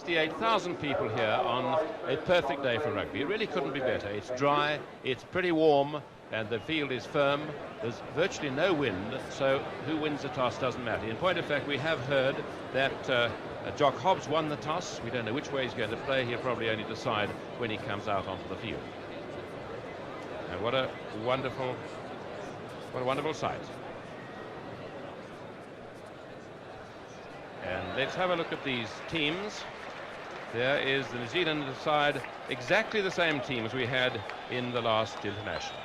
68,000 people here on a perfect day for rugby. It really couldn't be better. It's dry, it's pretty warm, and the field is firm. There's virtually no wind, so who wins the toss doesn't matter. In point of fact, we have heard that Jock Hobbs won the toss. We don't know which way he's going to play. He'll probably only decide when he comes out onto the field. And what a wonderful sight. And let's have a look at these teams. There is the New Zealand side, exactly the same team as we had in the last international,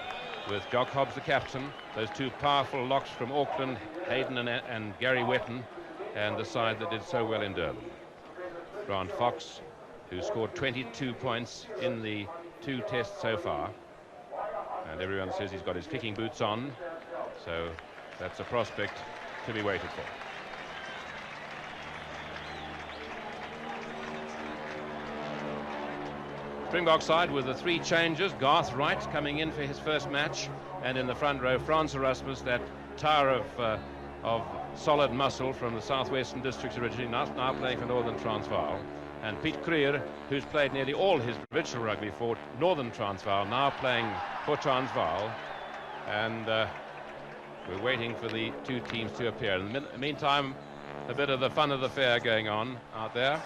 with Jock Hobbs the captain, those two powerful locks from Auckland, Hayden and Gary Wetton, and the side that did so well in Durban. Grant Fox, who scored 22 points in the 2 tests so far, and everyone says he's got his kicking boots on, so that's a prospect to be waited for. Springbok side with the 3 changes. Garth Wright coming in for his first match, and in the front row, Frans Erasmus, that tower of solid muscle from the southwestern districts originally, now playing for Northern Transvaal, and Piet Kruger, who's played nearly all his provincial rugby for Northern Transvaal, now playing for Transvaal, and we're waiting for the 2 teams to appear. In the meantime, a bit of the fun of the fair going on out there.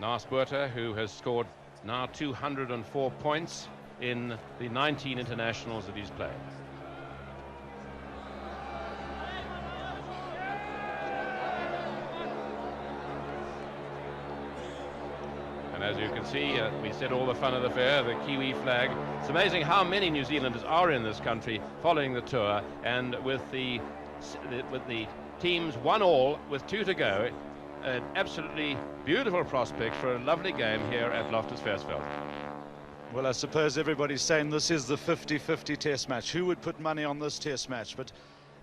Naas Botha, who has scored now 204 points in the 19 internationals that he's played. And as you can see, we said all the fun of the fair, the Kiwi flag. It's amazing how many New Zealanders are in this country following the tour, and with the teams 1-1 with 2 to go, an absolutely beautiful prospect for a lovely game here at Loftus Versfeld. Well, I suppose everybody's saying this is the 50-50 test match. Who would put money on this test match? But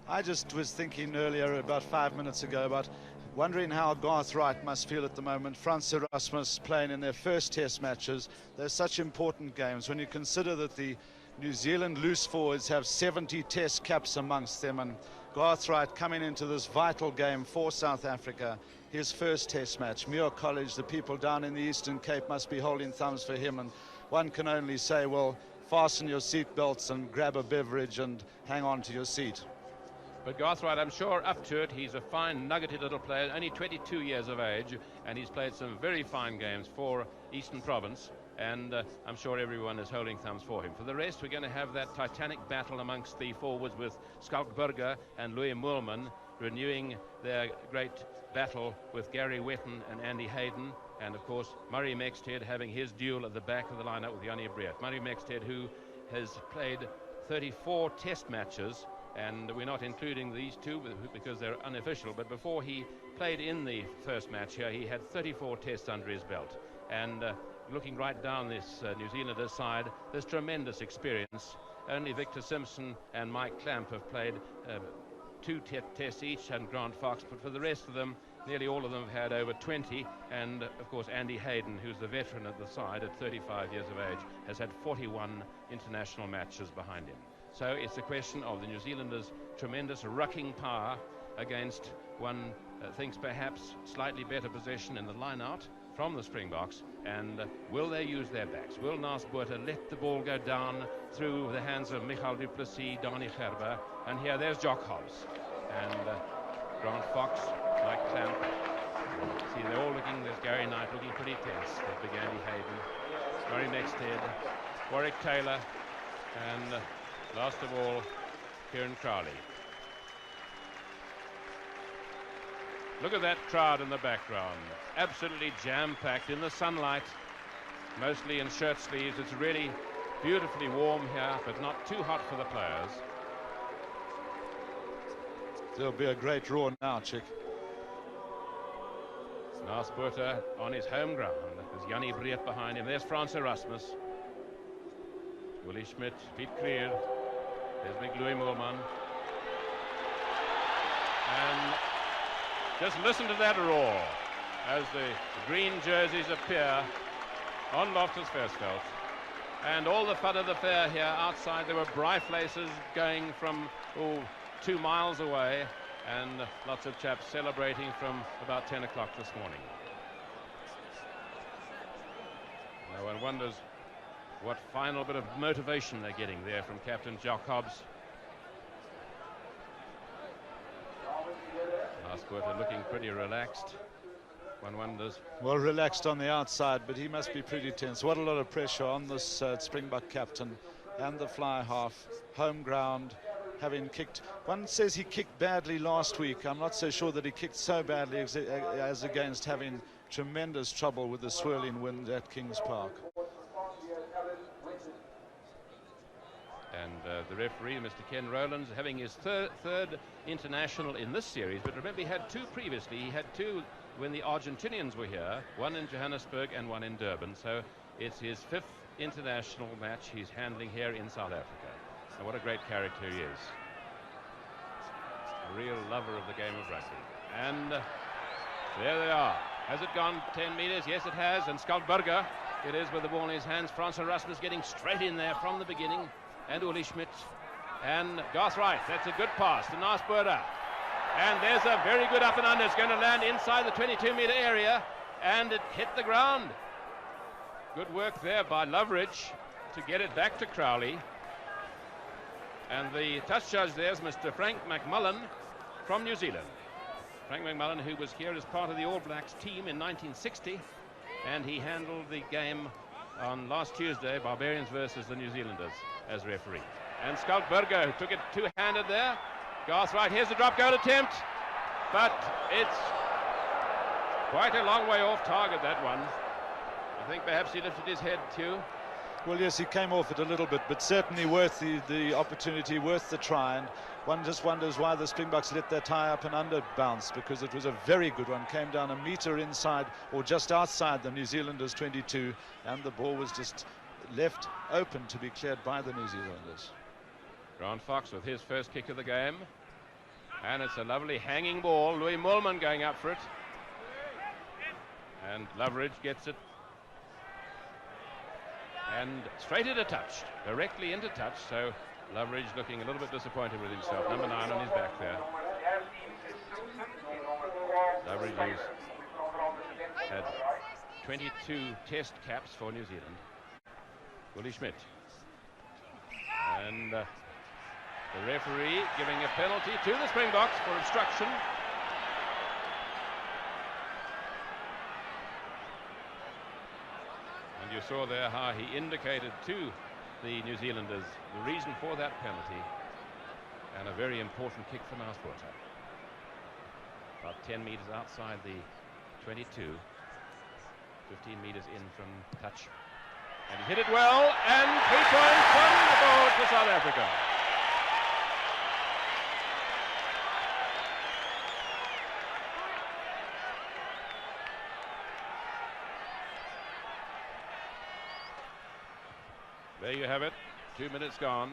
I just was thinking earlier, about 5 minutes ago, about wondering how Garth Wright must feel at the moment. Frans Erasmus playing in their first test matches. They're such important games when you consider that the New Zealand loose forwards have 70 test caps amongst them, and Garth Wright coming into this vital game for South Africa, his first test match. Muir College, the people down in the Eastern Cape must be holding thumbs for him, and one can only say, well, fasten your seat belts and grab a beverage and hang on to your seat. But Garth Wright, I'm sure, up to it. He's a fine, nuggety little player, only 22 years of age, and he's played some very fine games for Eastern Province, and I'm sure everyone is holding thumbs for him. For the rest, we're going to have that titanic battle amongst the forwards with Skalk Burger and Louis Moorman renewing their great battle with Gary Wetton and Andy Hayden, and of course Murray Mexted having his duel at the back of the lineup with Jannie Breert. Murray Mexted, who has played 34 test matches, and we're not including these 2 because they're unofficial, but before he played in the first match here, he had 34 tests under his belt. And looking right down this New Zealander side, there's tremendous experience. Only Victor Simpson and Mike Clamp have played 2 tests each, and Grant Fox, but for the rest of them, nearly all of them have had over 20, and of course Andy Hayden, who's the veteran at the side at 35 years of age, has had 41 international matches behind him. So it's a question of the New Zealanders' tremendous rucking power against one thinks perhaps slightly better possession in the line-out from the Springboks, and will they use their backs? Will Naas Botha let the ball go down through the hands of Michael du Plessis, Dani Gerber, and here there's Jock Hobbs and Grant Fox, Mike Clamp. See, they're all looking, there's Gary Knight looking pretty tense. There's big Andy Hayden, Murray Mexted, Warwick Taylor, and last of all, Kieran Crowley. Look at that crowd in the background, absolutely jam-packed in the sunlight, mostly in shirt sleeves. It's really beautifully warm here, but not too hot for the players. There'll be a great roar now, Chick. Naas Botha on his home ground. There's Jannie Breert behind him. There's Frans Erasmus. Willie Schmidt, Piet Kruger. There's big Louis Moorman. And just listen to that roar as the green jerseys appear on Loftus Versfeld. And all the fun of the fair here outside. There were Bryflaces going from 2 miles away, and lots of chaps celebrating from about 10 o'clock this morning. No one wonders what final bit of motivation they're getting there from Captain Jock Hobbs. Nasburter looking pretty relaxed. One wonders. Well, relaxed on the outside, but he must be pretty tense. What a lot of pressure on this Springbok captain and the fly half. Home ground, having kicked. One says he kicked badly last week. I'm not so sure that he kicked so badly as against having tremendous trouble with the swirling wind at Kings Park. And the referee, Mr. Ken Rowlands, having his third international in this series. But remember, he had two previously. He had two when the Argentinians were here, one in Johannesburg and one in Durban. So it's his fifth international match he's handling here in South Africa. And what a great character he is. A real lover of the game of rugby. And there they are. Has it gone 10 meters? Yes, it has. And Skalkberger, it is with the ball in his hands. Franz Erasmus getting straight in there from the beginning. And Uli Schmidt. And Garth Wright. That's a good pass to Nasburter. And there's a very good up and under. It's going to land inside the 22-meter area. And it hit the ground. Good work there by Loveridge to get it back to Crowley. And the touch judge there is Mr. Frank McMullen from New Zealand. Frank McMullen, who was here as part of the All Blacks team in 1960. And he handled the game on last Tuesday, Barbarians versus the New Zealanders, as referee. And Skalkberger took it two-handed there. Garth Wright, here's the drop goal attempt, but it's quite a long way off target, that one. I think perhaps he lifted his head too. Well, yes, he came off it a little bit, but certainly worth the opportunity, worth the try. And one just wonders why the Springboks let their tie up and under bounce, because it was a very good one. Came down a meter inside or just outside the New Zealanders 22, and the ball was just left open to be cleared by the New Zealanders. Grant Fox with his first kick of the game. And it's a lovely hanging ball. Louis Mollman going up for it. And Loveridge gets it. And straight into touch. Directly into touch. So Loveridge looking a little bit disappointed with himself. Number 9 on his back there. Loveridge has had 22 test caps for New Zealand. Willie Schmidt. And the referee giving a penalty to the Springboks for obstruction. And you saw there how he indicated to the New Zealanders the reason for that penalty. And a very important kick for Nasburter. About 10 meters outside the 22. 15 meters in from touch. And he hit it well, and 3 points on the board for South Africa. There you have it, 2 minutes gone.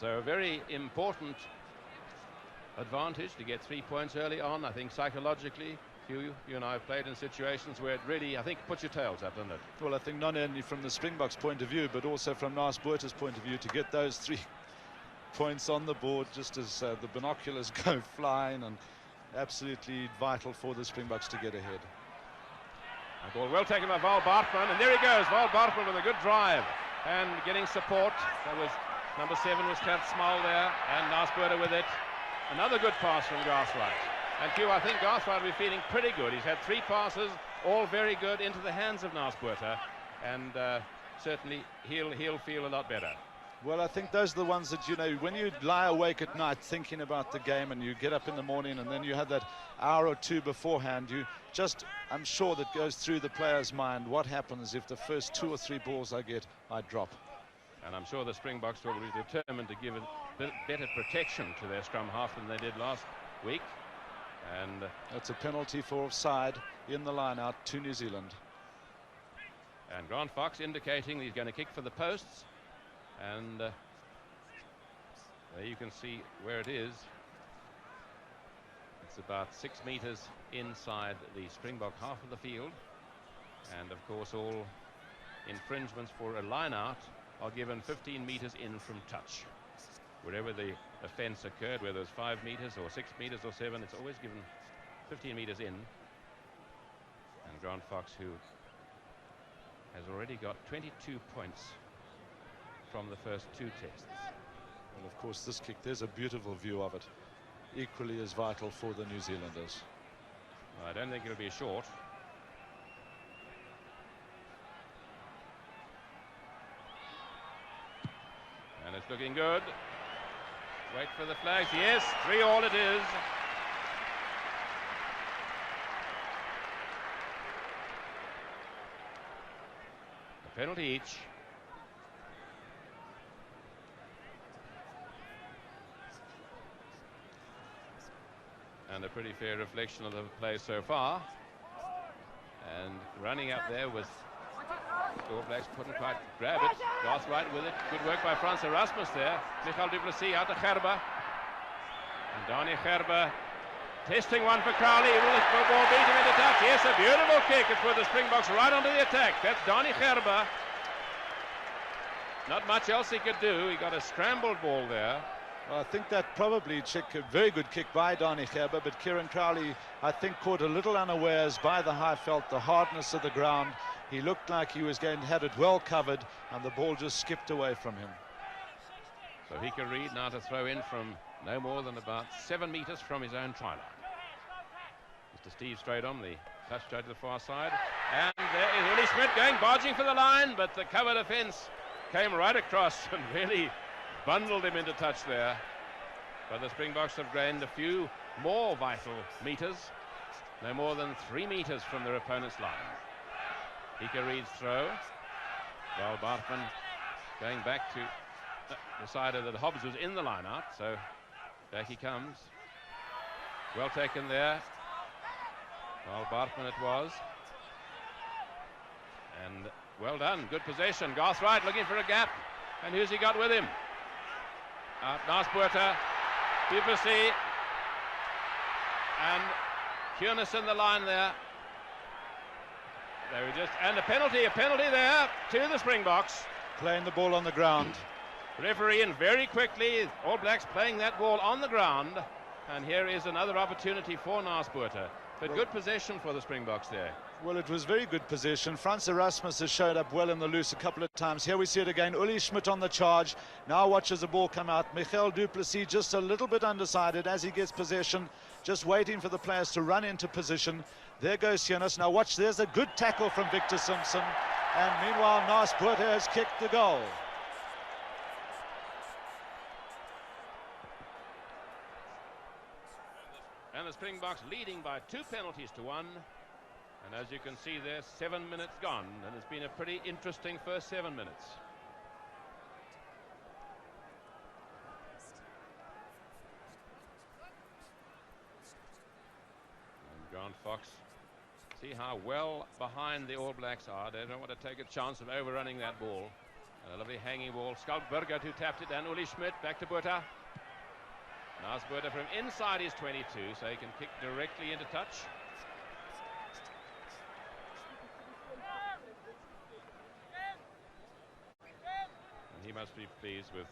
So a very important advantage to get 3 points early on. I think psychologically, you and I have played in situations where it really, I think, puts your tails up, doesn't it? Well, I think not only from the Springboks' point of view, but also from Nasburter's point of view, to get those 3 points on the board just as the binoculars go flying, and absolutely vital for the Springboks to get ahead. The ball well taken by Val Bartman, and there he goes, Val Bartman with a good drive and getting support. That was number 7 was Kat Small there, and Nasburter with it. Another good pass from Garth Wright. And Q, I think Garth Wright will be feeling pretty good. He's had 3 passes, all very good, into the hands of Nasburter, and certainly he'll feel a lot better. Well, I think those are the ones that, you know, when you lie awake at night thinking about the game and you get up in the morning and then you have that hour or two beforehand, you just, I'm sure that goes through the player's mind, what happens if the first 2 or 3 balls I get, I drop. And I'm sure the Springboks will be determined to give a bit better protection to their scrum half than they did last week. And that's a penalty for offside in the line out to New Zealand. And Grant Fox indicating he's going to kick for the posts. And there you can see where it is. It's about 6 meters inside the Springbok half of the field. And of course all infringements for a line out are given 15 meters in from touch. Wherever the offence occurred, whether it's 5 meters or 6 meters or 7, it's always given 15 meters in. And Grant Fox, who has already got 22 points from the first 2 tests. Well, of course, this kick, there's a beautiful view of it. Equally as vital for the New Zealanders. I don't think it'll be short. And it's looking good. Wait for the flags. Yes, 3-all it is. A penalty each. And a pretty fair reflection of the play so far. And running up there was the All Blacks couldn't quite grab it. Garth Wright with it. Good work by Frans Erasmus there. Michael du Plessis out to Gerber. And Donnie Gerber testing one for Crowley. Will the ball beat him into touch? Yes, a beautiful kick. It's with the Springboks right onto the attack. That's Donnie Gerber. Not much else he could do. He got a scrambled ball there. Well, I think that probably a very good kick by Donnie Gerber, but Kieran Crowley, I think, caught a little unawares by the high felt, the hardness of the ground. He looked like he was going to have it well covered, and the ball just skipped away from him. So Hika Reid now to throw in from no more than about 7 meters from his own try line. Mr. Steve Stradom, the touch to the far side, and there is Willie Schmidt going, barging for the line, but the cover defence came right across and really bundled him into touch there. But the Springboks have gained a few more vital meters, no more than 3 meters from their opponent's line. Hika Reid's throw. Well, Bartman going back to decided that Hobbs was in the line out, so back he comes. Well taken there. Well, Bartman it was. And well done, good possession. Garth Wright looking for a gap. And who's he got with him? Naaspoorter, du Plessis, and Kunis in the line there. They were just, and a penalty there to the Springboks. Playing the ball on the ground. Referee in very quickly. All Blacks playing that ball on the ground. And here is another opportunity for Naaspoorter. But good possession for the Springboks there. Well, it was very good possession. Frans Erasmus has showed up well in the loose a couple of times. Here we see it again. Uli Schmidt on the charge. Now watches the ball come out. Michael du Plessis just a little bit undecided as he gets possession. Just waiting for the players to run into position. There goes Kunis. Now watch, there's a good tackle from Victor Simpson. And meanwhile, Naaspoorter has kicked the goal. And the Springboks leading by 2 penalties to 1. And as you can see there, 7 minutes gone. And it's been a pretty interesting first 7 minutes. And Grant Fox, see how well behind the All Blacks are. They don't want to take a chance of overrunning that ball. And a lovely hanging ball. Skalkberger who tapped it, and Uli Schmidt back to Botha. Naaspoorter from inside his 22, so he can kick directly into touch. And he must be pleased with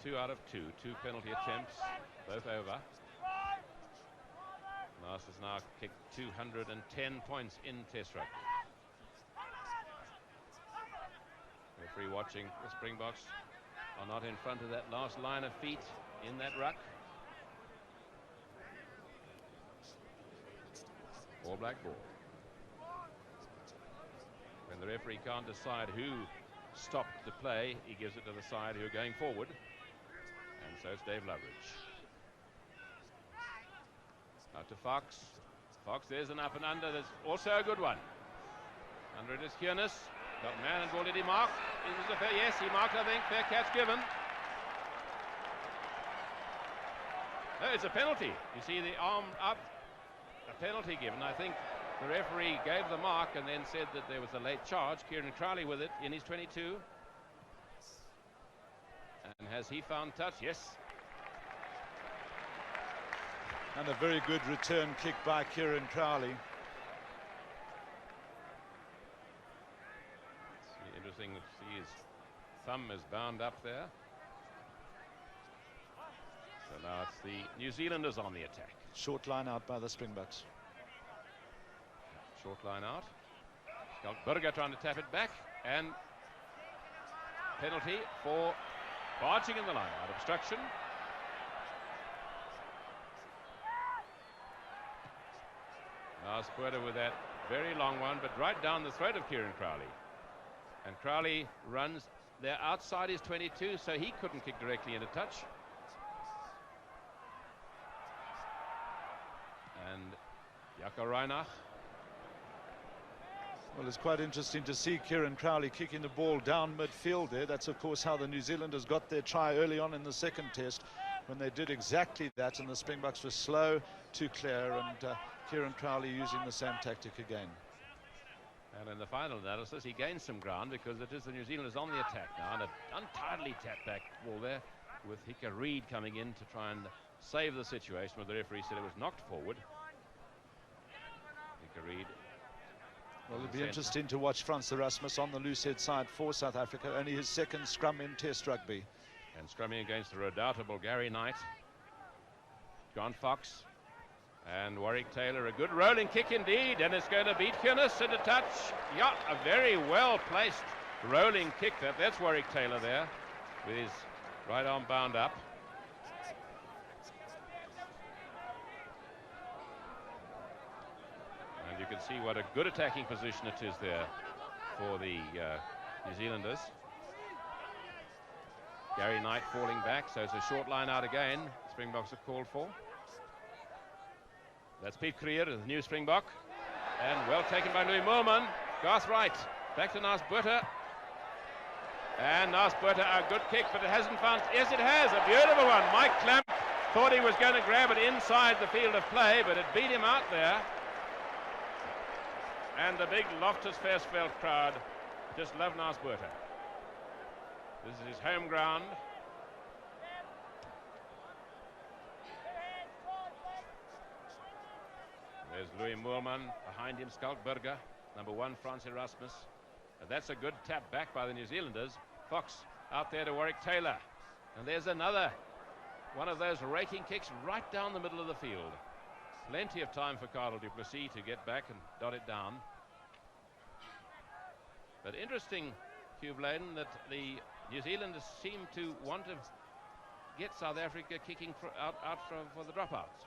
2 out of 2 penalty attempts, both over. Naas has now kicked 210 points in Test rugby. Referee watching. The Springboks are not in front of that last line of feet in that ruck. All Black ball. When the referee can't decide who stopped the play, he gives it to the side who are going forward. And so it's Dave Loveridge. Out to Fox. Fox, there's an up and under. There's also a good one. Under it is Kunis. Got man and ball. Did he mark? Yes, he marked, I think. Fair catch given. No, it's a penalty. You see the arm up. A penalty given. I think the referee gave the mark and then said that there was a late charge. Kieran Crowley with it in his 22. And has he found touch? Yes. And a very good return kick by Kieran Crowley. interesting to see his thumb is bound up there. So now it's the New Zealanders on the attack. Short line out by the Springboks. Short line out. Burger trying to tap it back, and penalty for barging in the line out. Obstruction. Now Spuerta with that very long one, but right down the throat of Kieran Crowley. And Crowley runs there outside his 22, so he couldn't kick directly into touch. And Jaco Reinach. Well, it's quite interesting to see Kieran Crowley kicking the ball down midfield there. That's, of course, how the New Zealanders got their try early on in the second test, when they did exactly that, and the Springboks were slow to clear, and Kieran Crowley using the same tactic again. And in the final analysis, he gained some ground because it is the New Zealanders on the attack now, and an untidily tapped back ball there with Hika Reid coming in to try and save the situation, where the referee said it was knocked forward. Hika Reid. Well, it'll be interesting to watch Frans Erasmus on the loosehead side for South Africa, only his second scrum in Test rugby. And scrumming against the redoubtable Gary Knight. John Fox and Warwick Taylor, a good rolling kick indeed, and it's going to beat Kunis into touch. Yeah, a very well placed rolling kick. That's Warwick Taylor there with his right arm bound up. And you can see what a good attacking position it is there for the New Zealanders. Gary Knight falling back, so it's a short line out again. Springboks have called for. That's Piet Creer, the new Springbok. And well taken by Louis Moorman. Garth Wright, back to Naas Botha. And Naas Botha, a good kick, but it hasn't found. Yes, it has, a beautiful one. Mike Clamp thought he was going to grab it inside the field of play, but it beat him out there. And the big Loftus Versfeld crowd just love Naas Botha. This is his home ground. There's Louis Moorman, behind him Skalkberger, number 1 Frans Erasmus. That's a good tap back by the New Zealanders. Fox out there to Warwick Taylor. And there's another one of those raking kicks right down the middle of the field. Plenty of time for Carl du Plessis to get back and dot it down. But interesting, Hugh Bladen, that the New Zealanders seem to want to get South Africa kicking for the dropouts.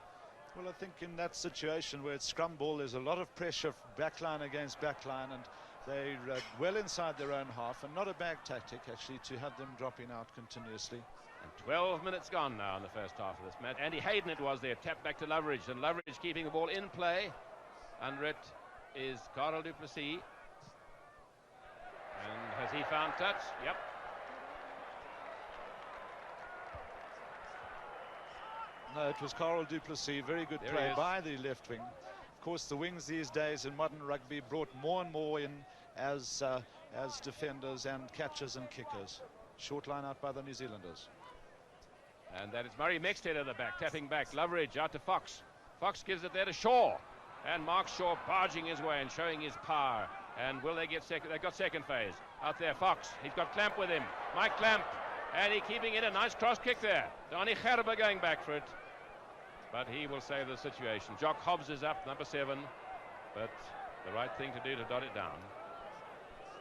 Well, I think in that situation where it's scrum ball, there's a lot of pressure, backline against backline, and they're well inside their own half, and not a bad tactic, actually, to have them dropping out continuously. And 12 minutes gone now in the first half of this match. Andy Hayden it was there, tapped back to Loveridge, and Loveridge keeping the ball in play. Under it is Carl du Plessis. And has he found touch? Yep. No, it was Carl du Plessis. Very good play by the left wing. Of course, the wings these days in modern rugby brought more and more in as defenders and catchers and kickers. Short line out by the New Zealanders. And that is Murray Mexted at the back, tapping back. Loveridge out to Fox. Fox gives it there to Shaw. And Mark Shaw barging his way and showing his power. And will they get second? They've got second phase. Out there, Fox. He's got Clamp with him. Mike Clamp. And he keeping it. A nice cross kick there. Donnie Gerber going back for it. But he will save the situation. Jock Hobbs is up, number 7. But the right thing to do to dot it down.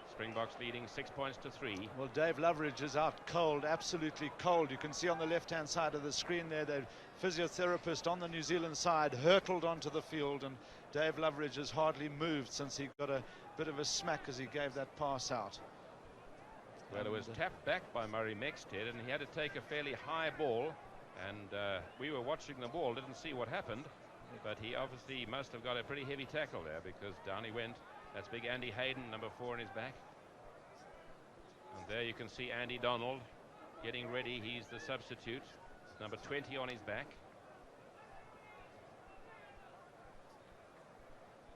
Springboks leading 6 points to 3. Well, Dave Loveridge is out cold, absolutely cold. You can see on the left-hand side of the screen there, the physiotherapist on the New Zealand side hurtled onto the field, and Dave Loveridge has hardly moved since he got a bit of a smack as he gave that pass out. Well, it was tapped back by Murray Mexted, and he had to take a fairly high ball, and we were watching the ball, didn't see what happened, but he obviously must have got a pretty heavy tackle there, because down he went. That's big Andy Hayden, number 4 on his back. And there you can see Andy Donald getting ready. He's the substitute. Number 20 on his back.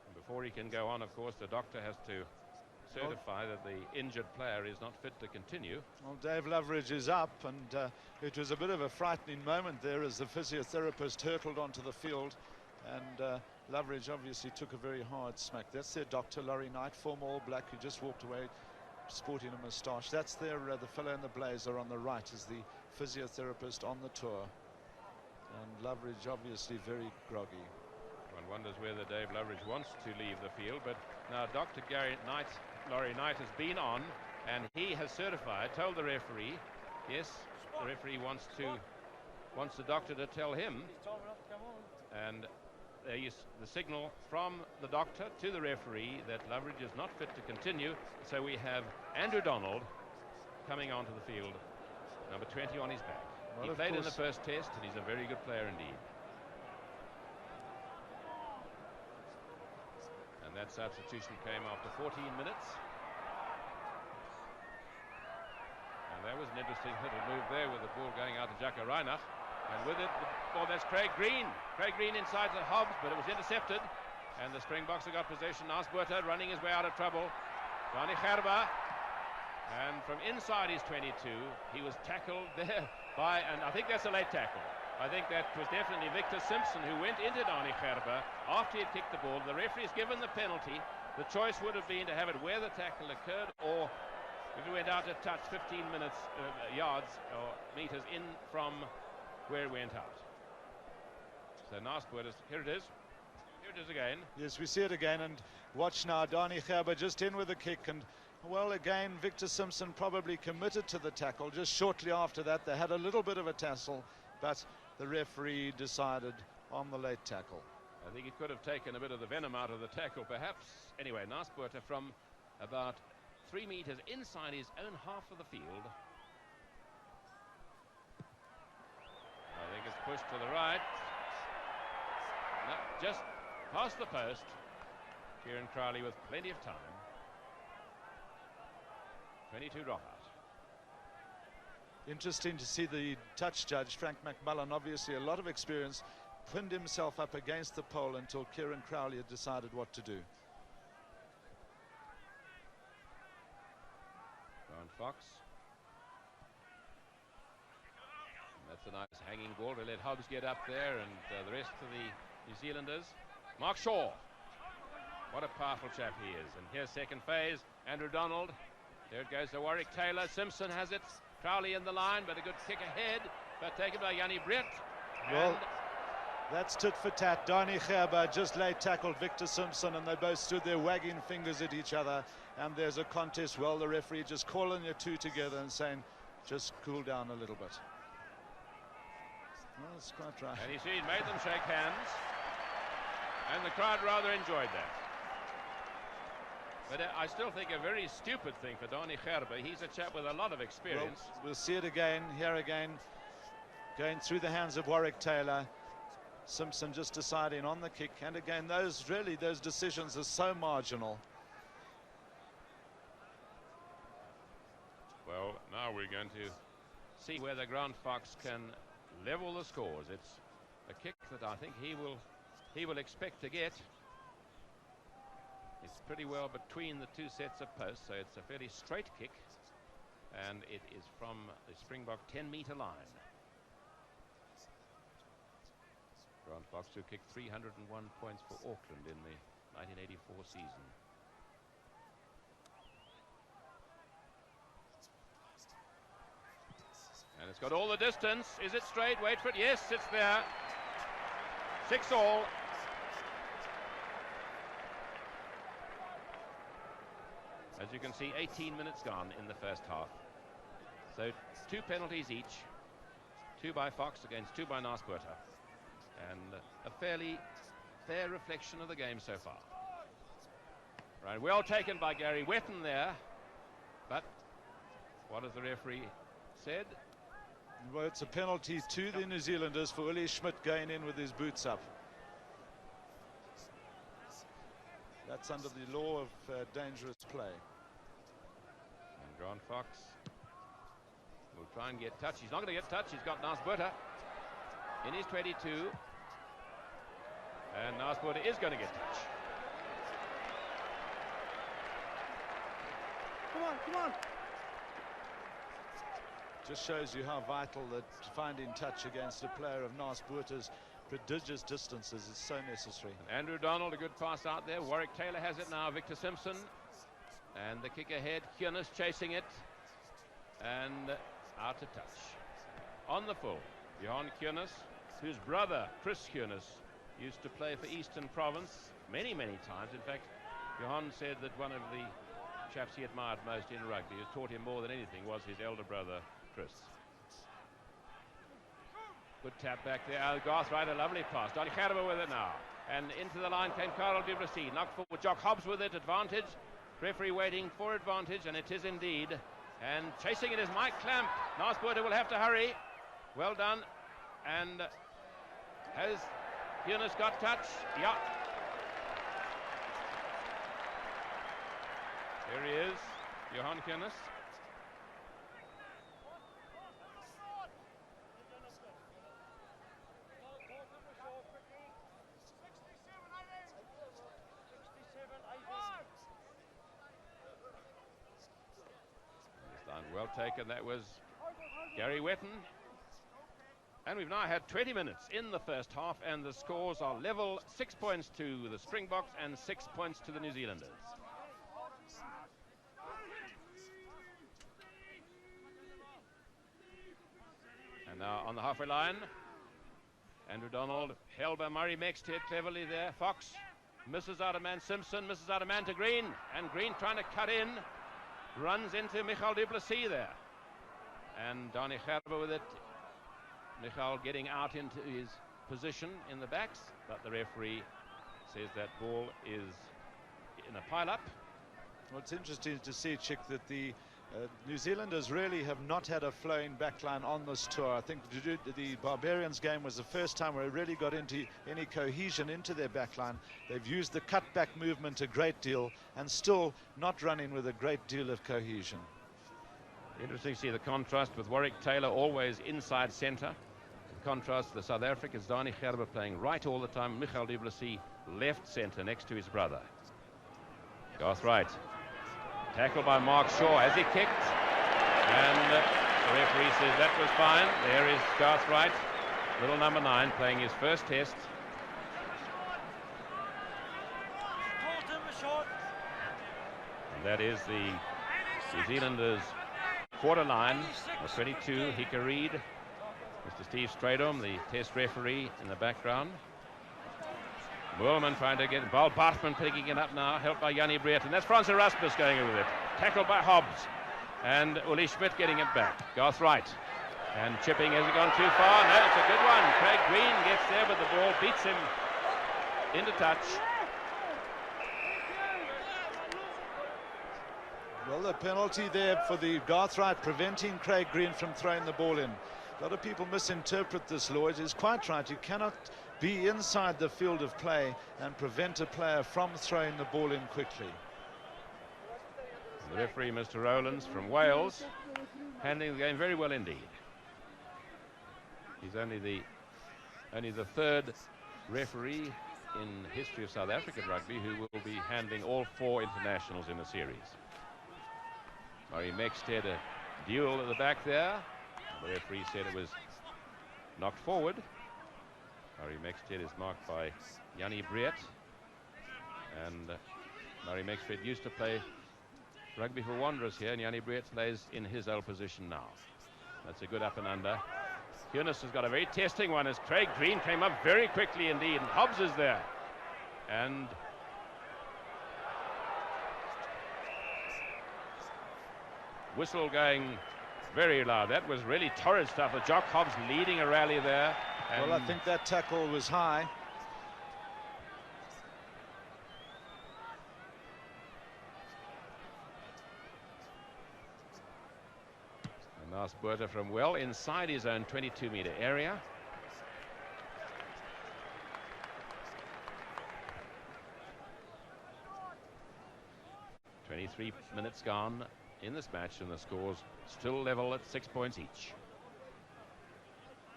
And before he can go on, of course, the doctor has to certify that the injured player is not fit to continue. Well, Dave Loveridge is up, and it was a bit of a frightening moment there as the physiotherapist hurtled onto the field, and Loveridge obviously took a very hard smack. That's their doctor, Laurie Knight, former All Black, who just walked away. sporting a moustache. That's their the fellow in the blazer on the right is the physiotherapist on the tour. And Loveridge obviously very groggy. One wonders whether Dave Loveridge wants to leave the field, but now Dr. Laurie Knight has been on, and he has certified, told the referee, yes, the referee wants the doctor to tell him, and there is the signal from the doctor to the referee that Loveridge is not fit to continue. So we have Andrew Donald coming onto the field, number 20 on his back. He played in the first test, and he's a very good player indeed. And that substitution came after 14 minutes. And that was an interesting little move there with the ball going out to Jacko Reinach. And with it, that's Craig Green. Craig Green inside the Hobbs, but it was intercepted. And the Springboks have got possession. Nasbuurta running his way out of trouble. Dani Gerber. And from inside his 22, he was tackled there by, and I think that's a late tackle. I think that was definitely Victor Simpson who went into Dani Gerber after he had kicked the ball. The referee's given the penalty. The choice would have been to have it where the tackle occurred, or if it went out to touch 15 yards or meters in from where it went out. So Nasbuurta, here it is. Here it is again. Yes, we see it again, and watch now, Dani Gerber just in with a kick, and well, again, Victor Simpson probably committed to the tackle. Just shortly after that, they had a little bit of a tussle, but the referee decided on the late tackle. I think he could have taken a bit of the venom out of the tackle, perhaps. Anyway, Nasbuurta from about 3 meters inside his own half of the field. I think it's pushed to the right. No, just past the post. Kieran Crowley with plenty of time. 22 dropout. Interesting to see the touch judge, Frank McMullen, obviously a lot of experience, pinned himself up against the pole until Kieran Crowley had decided what to do. Grant Fox. And that's a nice hanging ball to let Hobbs get up there, and the rest of the New Zealanders. Mark Shaw. What a powerful chap he is. And here's second phase. Andrew Donald. There it goes to Warwick Taylor. Simpson has it. Crowley in the line, but a good kick ahead, but taken by Jannie Brett. Well, that's tit for tat. Dani Gerber just late tackled Victor Simpson, and they both stood there wagging fingers at each other, and there's a contest. Well, the referee just calling the two together and saying, just cool down a little bit. Well, that's quite right. And you see, he made them shake hands, and the crowd rather enjoyed that. But I still think a very stupid thing for Dani Gerber. He's a chap with a lot of experience. Well, we'll see it again, here again, going through the hands of Warwick Taylor. Simpson just deciding on the kick, and again, those decisions are so marginal. Well, now we're going to see whether Grant Fox can level the scores. It's a kick that I think he will expect to get. It's pretty well between the two sets of posts, so it's a fairly straight kick, and it is from the Springbok 10-meter line. Grant Fox, who kicked 301 points for Auckland in the 1984 season. And it's got all the distance. Is it straight? Wait for it. Yes, it's there. 6-all. As you can see, 18 minutes gone in the first half. So 2 penalties each. 2 by Fox against 2 by Nasbuurta. And a fairly fair reflection of the game so far. Right, well taken by Gary Wetton there. But what has the referee said? Well, it's a penalty to the New Zealanders for Willie Schmidt going in with his boots up. That's under the law of dangerous play. And Grant Fox will try and get touch. He's not going to get touch. He's got Nasbuurta in his 22. And Nasbuurta is going to get touch. Come on, come on. Just shows you how vital that finding touch against a player of Nasbuurta's prodigious distances is so necessary. And Andrew Donald, a good pass out there. Warwick Taylor has it now. Victor Simpson. And the kick ahead, Kunis chasing it. And out of touch. On the full, Johan Kunis, whose brother, Chris Kunis, used to play for Eastern Province many, many times. In fact, Johan said that one of the chaps he admired most in rugby, who taught him more than anything, was his elder brother, Chris. Good tap back there. Garthwaite, a lovely pass. Donny Gerber with it now. And into the line came Karel du Plessis. Knocked forward. Jock Hobbs with it. Advantage. Referee waiting for advantage, and it is indeed. And chasing it is Mike Clamp. Narsbuurter will have to hurry. Well done. And has Kunis got touch? Yeah. Here he is, Johan Kunis. Well taken, that was Gary Wetton. And we've now had 20 minutes in the first half, and the scores are level. 6 points to the Springboks and 6 points to the New Zealanders. And now on the halfway line, Andrew Donald held by Murray Mexted cleverly there. Fox misses out a man. Simpson misses out a man to Green, and Green trying to cut in. Runs into Michael du Plessis there. And Donny Gerber with it. Michael getting out into his position in the backs, but the referee says that ball is in a pile-up. Well, it's interesting to see, Chick, that the New Zealanders really have not had a flowing backline on this tour. I think the Barbarians game was the first time where it really got into any cohesion into their backline. They've used the cutback movement a great deal and still not running with a great deal of cohesion. Interesting to see the contrast with Warwick Taylor always inside centre. In contrast, the South Africans, Donny Gerber playing right all the time. Michael du Plessis left centre next to his brother. Garthwaite. Tackled by Mark Shaw as he kicked, and the referee says that was fine. There is Garthwaite, little number 9, playing his first test. And that is the New Zealanders quarter line, the 22, Hika Reid, Mr. Steve Stradom, the test referee in the background. Moorman trying to get Val Bartman picking it up now, helped by Jannie Breert, and that's Frans Erasmus going with it. Tackled by Hobbs, and Uli Schmidt getting it back. Garthwaite, and chipping, has it gone too far? No, it's a good one. Craig Green gets there, but the ball beats him into touch. Well, the penalty there for the Garthwaite, preventing Craig Green from throwing the ball in. A lot of people misinterpret this law. It is quite right. You cannot be inside the field of play and prevent a player from throwing the ball in quickly. The referee, Mr. Rowlands from Wales, handling the game very well indeed. He's only the third referee in the history of South African rugby who will be handling all 4 internationals in a series. Murray Mexted, a duel at the back there. The referee said it was knocked forward. Murray Mexted is marked by Jannie Breert, and Murray Mexted used to play rugby for Wanderers here, and Jannie Breert plays in his old position now. That's a good up and under. Kunis has got a very testing one as Craig Green came up very quickly indeed, and Hobbs is there. And whistle going very loud. That was really torrid stuff. The Jock Hobbs leading a rally there. Well, I think that tackle was high. And Narsbuurter from well inside his own 22-meter area. "23 minutes gone in this match, and the scores still level at 6 points each.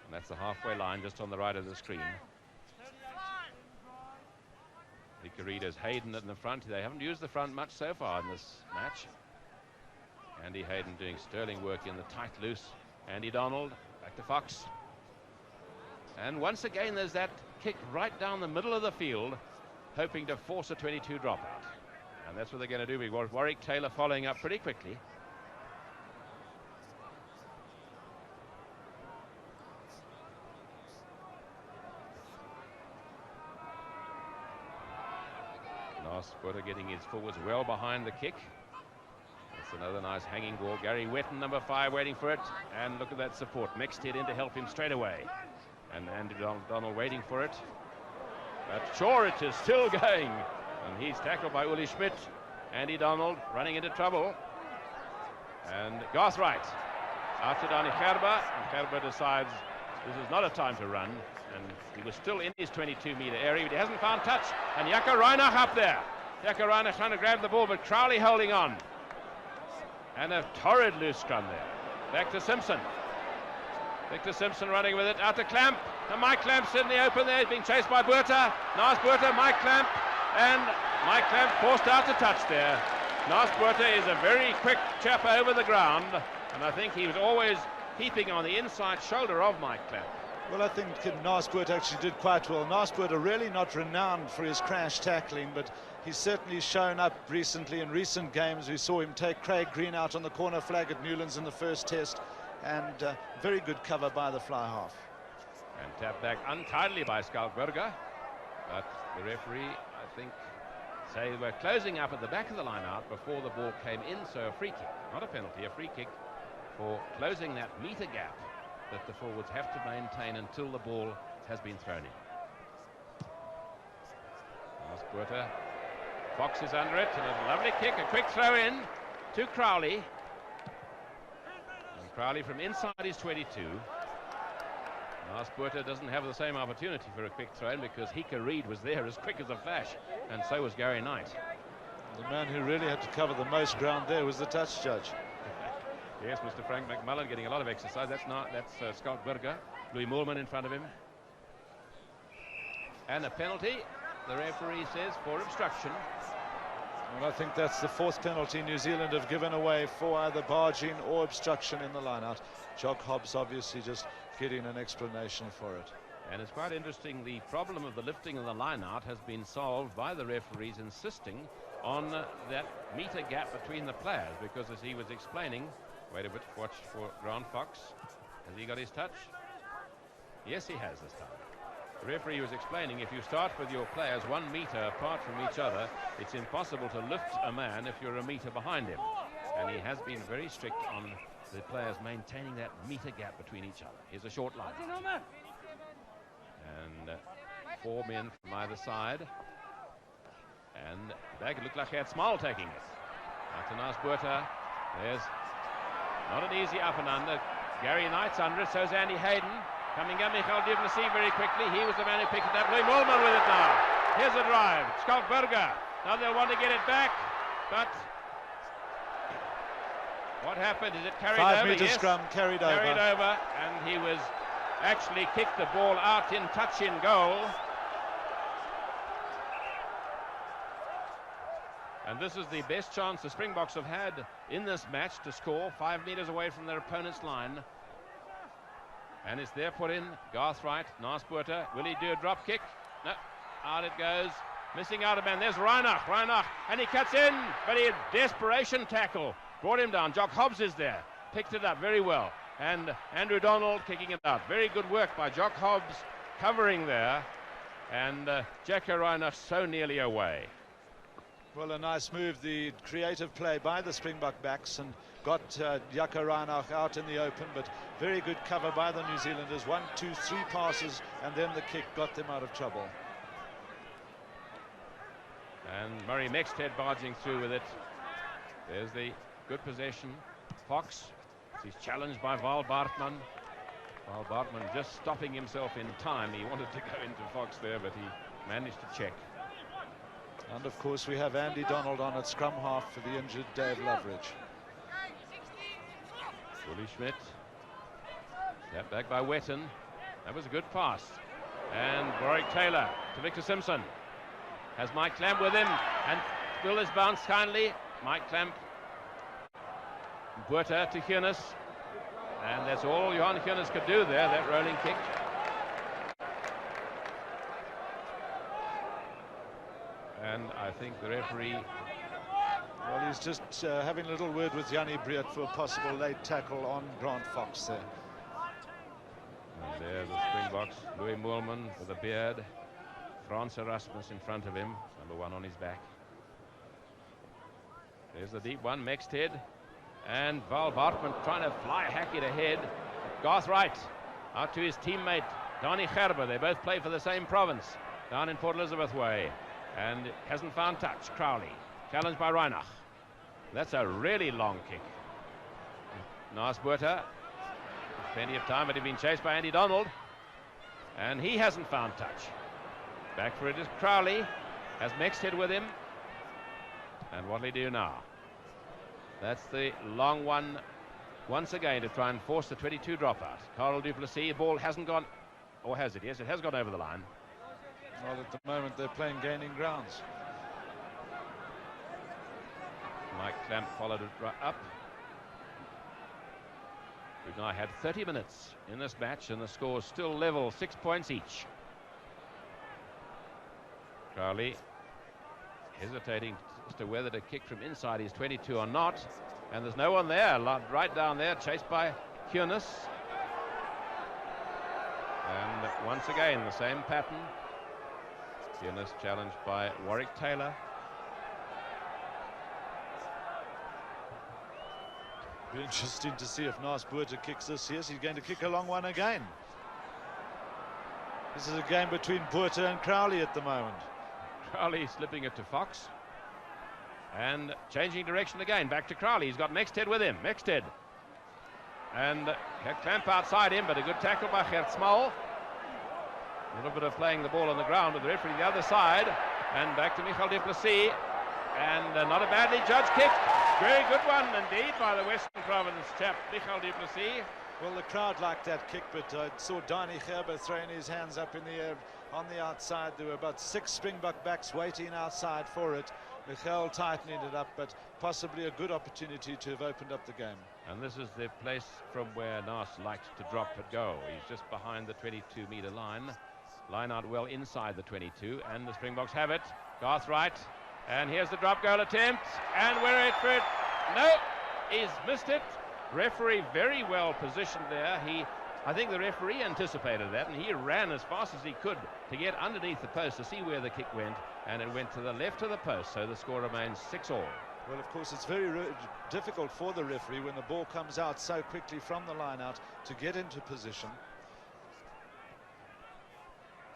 And that's the halfway line just on the right of the screen. Icaritas Hayden in the front. They haven't used the front much so far in this match. Andy Hayden doing sterling work in the tight loose. Andy Donald back to Fox. And once again there's that kick right down the middle of the field, hoping to force a 22 dropout. And that's what they're going to do. We've got Warwick Taylor following up pretty quickly. Nasbutter getting his forwards well behind the kick. That's another nice hanging ball. Gary Wetton, number 5, waiting for it. And look at that support. Mexted in to help him straight away. And Andy Donald waiting for it. But sure, it is still going. And he's tackled by Uli Schmidt. Andy Donald running into trouble. And Garthright out to Danny Gerber. And Gerber decides this is not a time to run. And he was still in his 22-meter area, but he hasn't found touch. And Jaco Reinach up there. Jaco Reinach trying to grab the ball, but Crowley holding on. And a torrid loose run there. Back to Simpson. Victor Simpson running with it. Out to Clamp. And Mike Clamp's in the open there. He's being chased by Buerta. Nas Buerta, Mike Clamp. And Mike Clamp forced out to touch there. Nas Buerta is a very quick chap over the ground. And I think he was always keeping on the inside shoulder of Mike Clamp. Well, I think Nas Buerta actually did quite well. Nas Buerta really not renowned for his crash tackling, but he's certainly shown up recently. In recent games, we saw him take Craig Green out on the corner flag at Newlands in the first test, and very good cover by the fly half. And tapped back untidily by Skalkberger, but the referee, I think, say we're closing up at the back of the line out before the ball came in, so a free kick, not a penalty, a free kick for closing that meter gap that the forwards have to maintain until the ball has been thrown in. Nas Buerta. Fox is under it, and a lovely kick, a quick throw in to Crowley. And Crowley from inside his 22. Nas Buerta doesn't have the same opportunity for a quick throw in because Hika Reid was there as quick as a flash, and so was Gary Knight. The man who really had to cover the most ground there was the touch judge. Yes, Mr. Frank McMullen getting a lot of exercise. That's Scott Berger. Louis Moorman in front of him. And a penalty, the referee says, for obstruction. Well, I think that's the 4th penalty New Zealand have given away for either barging or obstruction in the line-out. Jock Hobbs obviously just getting an explanation for it. And it's quite interesting, the problem of the lifting of the line-out has been solved by the referees insisting on that meter gap between the players, because as he was explaining, wait a bit, watch for Grant Fox. Has he got his touch? Yes, he has this time. The referee was explaining if you start with your players 1 meter apart from each other, it's impossible to lift a man if you're a meter behind him. And he has been very strict on the players maintaining that meter gap between each other. Here's a short line. And 4 men from either side. And back, it looked like he had Small taking it. Out to Nas Buerta. There's not an easy up and under. Gary Knight's under it, so's Andy Hayden. Coming up, Michael Duplessis very quickly. He was the man who picked it up. Louis Moorman with it now. Here's a drive. Skalkberger. Now they'll want to get it back, but what happened? Is it carried over? 5 meter scrum, carried over. Carried over, and he was actually kicked the ball out in touch in goal. And this is the best chance the Springboks have had in this match to score, 5 meters away from their opponent's line. And it's there put in. Garthright, Nas Buerta. Will he do a drop kick? No. Out it goes. Missing out a man. There's Reinach. And he cuts in. But he had desperation tackle. Brought him down. Jock Hobbs is there. Picked it up very well. And Andrew Donald kicking it out. Very good work by Jock Hobbs covering there. And Jaco Reinach so nearly away. Well, a nice move, the creative play by the Springbok backs, and got Jaco Reinach out in the open, but very good cover by the New Zealanders. 1, 2, 3 passes, and then the kick got them out of trouble. And Murray Mexted barging through with it. There's the good possession. Fox, he's challenged by Val Bartman. Val Bartman just stopping himself in time. He wanted to go into Fox there, but he managed to check. And of course we have Andy Donald on at scrum half for the injured Dave Loveridge. Willie Schmidt. That back by Wetton. That was a good pass. And Warwick Taylor to Victor Simpson. Has Mike Clamp with him. And will this bounce kindly? Mike Clamp. Buerta to Hiernes. And that's all Johan Hiernes could do there, that rolling kick. And I think the referee he's just having a little word with Jannie Breert for a possible late tackle on Grant Fox there. And there the Springboks, Louis Moolman with a beard, Frans Erasmus in front of him, #1 on his back. There's the deep one, Mexted, and Val Bartman trying to fly hack it ahead. Garth Wright out to his teammate Donnie Gerber. They both play for the same province down in Port Elizabeth way, and hasn't found touch. Crowley challenged by Reinach. That's a really long kick. Nice Buerta. Plenty of time, but he's been chased by Andy Donald, and he hasn't found touch. Back for it is Crowley, has Mexted with him, and what'll he do now? That's the long one once again to try and force the 22 dropout. Carl du Plessis, ball hasn't gone, or has it? Yes, it has gone over the line. Well, at the moment they're playing gaining grounds. Mike Clamp followed it right up. We've now had 30 minutes in this match, and the score's still level, 6 points each. Crowley hesitating as to whether to kick from inside his 22 or not, and there's no one there. Right down there, chased by Kunis, and once again the same pattern. Kunis challenged by Warwick Taylor. Be interesting to see if Nas Buerta kicks this. Yes, he's going to kick a long one again. This is a game between Buerta and Crowley at the moment. Crowley slipping it to Fox, and changing direction again, back to Crowley. He's got Mexted with him. Mexted, and Clamp outside him, but a good tackle by Gert Small. A little bit of playing the ball on the ground with the referee the other side, and back to Michael du Plessis, and not a badly judged kick. Very good one indeed by the Western Province chap, Michael du Plessis. Well, the crowd liked that kick, but I saw Donnie Gerber throwing his hands up in the air on the outside. There were about 6 Springbok backs waiting outside for it. Michael tightening it up, but possibly a good opportunity to have opened up the game. And this is the place from where Nas likes to drop and go. He's just behind the 22-meter line. Line out well inside the 22, and the Springboks have it. Garth Wright, and here's the drop goal attempt, and we're it for it. No, he's missed it. Referee very well positioned there. I think the referee anticipated that, and he ran as fast as he could to get underneath the post to see where the kick went, and it went to the left of the post, so the score remains 6-all. Well, of course, it's very difficult for the referee when the ball comes out so quickly from the line out to get into position.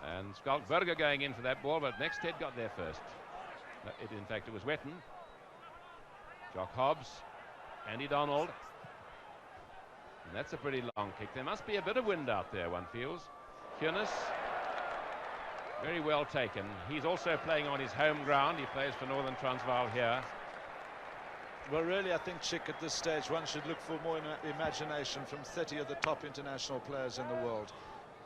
And Skalkberger going in for that ball, but Mexted got there first. In fact, it was Wetton. Jock Hobbs, Andy Donald. And that's a pretty long kick. There must be a bit of wind out there, one feels. Kunis, very well taken. He's also playing on his home ground. He plays for Northern Transvaal here. Well, really, I think, Chick, at this stage, one should look for more imagination from 30 of the top international players in the world.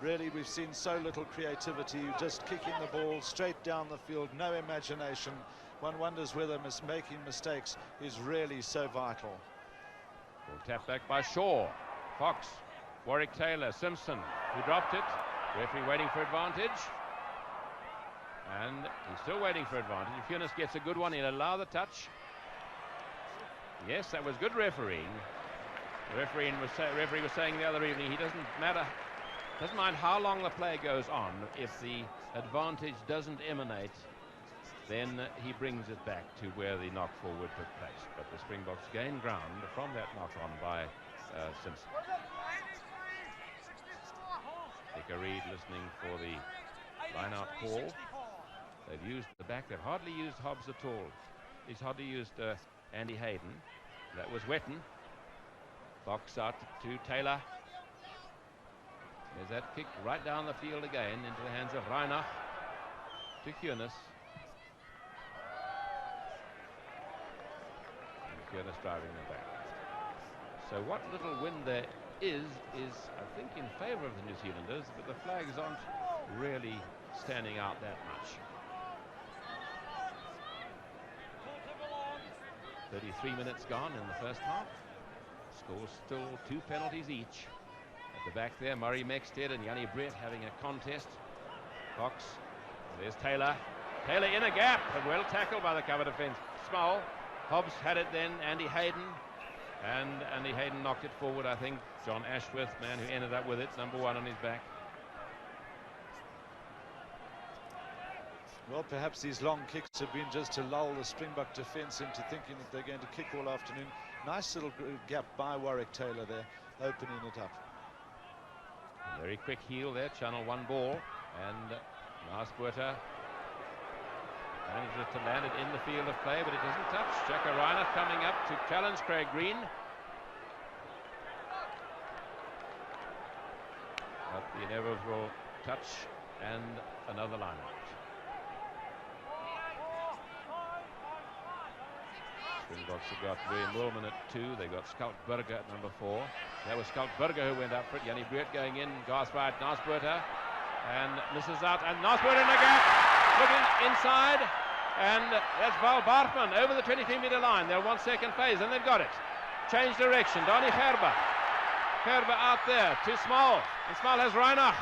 Really, we've seen so little creativity, just kicking the ball straight down the field, no imagination. One wonders whether making mistakes is really so vital. Tap back by Shaw. Fox, Warwick Taylor, Simpson, who dropped it. Referee waiting for advantage. And he's still waiting for advantage. If Kunis gets a good one, he'll allow the touch. Yes, that was good refereeing. The referee was saying the other evening he doesn't mind how long the play goes on. If the advantage doesn't emanate, then he brings it back to where the knock forward took place. But the Springboks gain ground from that knock on by Simpson. Dicker Reid listening for the line out call. They've used the back. They've hardly used Hobbs at all. He's hardly used Andy Hayden. That was Wetton. Fox out to Taylor. There's that kick right down the field again into the hands of Reinach to Kunis. Kunis driving them back. So what little wind there is I think in favor of the New Zealanders, but the flags aren't really standing out that much. 33 minutes gone in the first half. Scores still 2 penalties each. At the back there, Murray Mexted and Jannie Breert having a contest. Fox, there's Taylor. Taylor in a gap, and well tackled by the cover defence. Small, Hobbs had it then, Andy Hayden. And Andy Hayden knocked it forward, I think. John Ashworth, man who ended up with it, number 1 on his back. Well, perhaps these long kicks have been just to lull the Springbok defence into thinking that they're going to kick all afternoon. Nice little gap by Warwick Taylor there, opening it up. Very quick heel there, channel 1 ball. And Naasbuurta manages to land it in the field of play, but it doesn't touch. Jacko Reiner coming up to challenge Craig Green. But the inevitable touch and another line out. Springboks have got William Wilman at 2. They got Skulk Burger at number 4. That was Skulk Burger who went up for it. Jannie Breert going in. Gasvard, Naasbuurta, and misses out. And Naasbuurta in the gap, looking inside. And that's Val Bartman over the 23-meter line. They'll want second phase, and they've got it. Change direction. Donnie Gerber. Gerber out there. Too small. And Small has Reinach.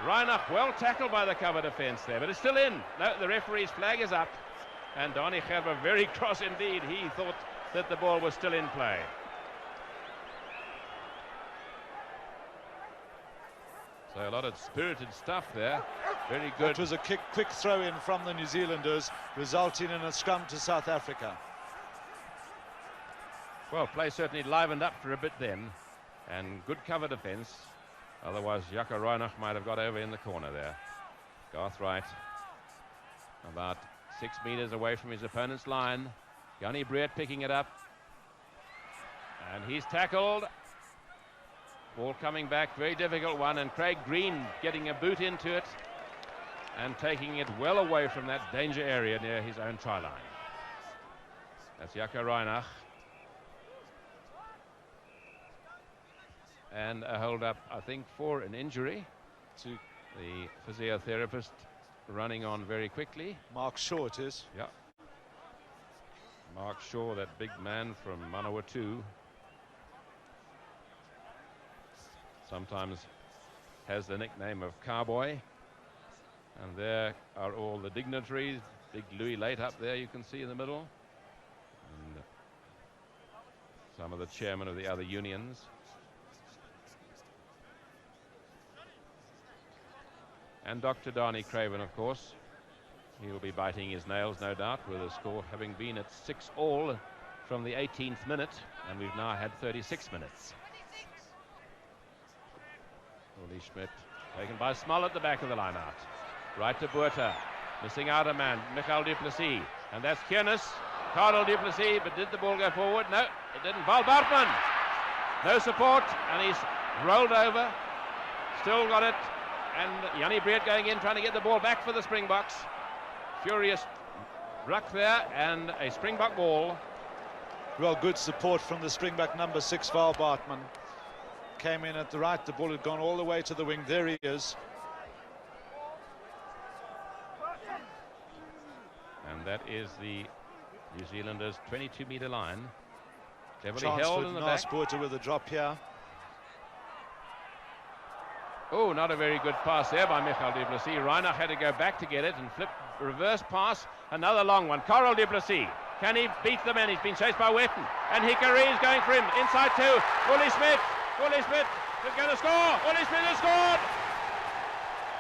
Reinach well tackled by the cover defence there, but it's still in. No, the referee's flag is up. And Donnie Gerber very cross indeed. He thought that the ball was still in play. So a lot of spirited stuff there. Very good. It was a quick throw in from the New Zealanders, resulting in a scrum to South Africa. Well, play certainly livened up for a bit then. And good cover defence. Otherwise, Jaco Reinach might have got over in the corner there. Garth Wright about 6 meters away from his opponent's line. Jannie Breert picking it up. And he's tackled. Ball coming back, very difficult one. And Craig Green getting a boot into it and taking it well away from that danger area near his own try line. That's Jaco Reinach. And a hold up, I think, for an injury to the physiotherapist running on very quickly. Mark Shaw it is. Yeah. Mark Shaw, that big man from Manawatu. Sometimes has the nickname of Cowboy. And there are all the dignitaries. Big Louis Late up there, you can see in the middle. And some of the chairmen of the other unions. And Dr. Darnie Craven, of course. He'll be biting his nails, no doubt, with the score having been at 6-all from the 18th minute, and we've now had 36 minutes. Uli Schmidt taken by Small at the back of the line out. Right to Buerta, missing out a man, Michael du Plessis, and that's Kiernes. Karel du Plessis, but did the ball go forward? No, it didn't. Val Bartman, no support, and he's rolled over, still got it. And Jannie Breert going in, trying to get the ball back for the Springboks. Furious ruck there, and a Springbok ball. Well, good support from the Springbok number 6, Val Bartman. Came in at the right, the ball had gone all the way to the wing. There he is. And that is the New Zealanders' 22-meter line. Cleverly Chance held for in the back. Naasbuurta with a drop here. Oh, not a very good pass there by Michael du Plessis. Reinach had to go back to get it and flip, reverse pass. Another long one. Karel du Plessis. Can he beat the man? He's been chased by Wetton. And Hickory is going for him. Inside 2. Uli Schmidt. Uli Schmidt is going to score. Uli Schmidt has scored.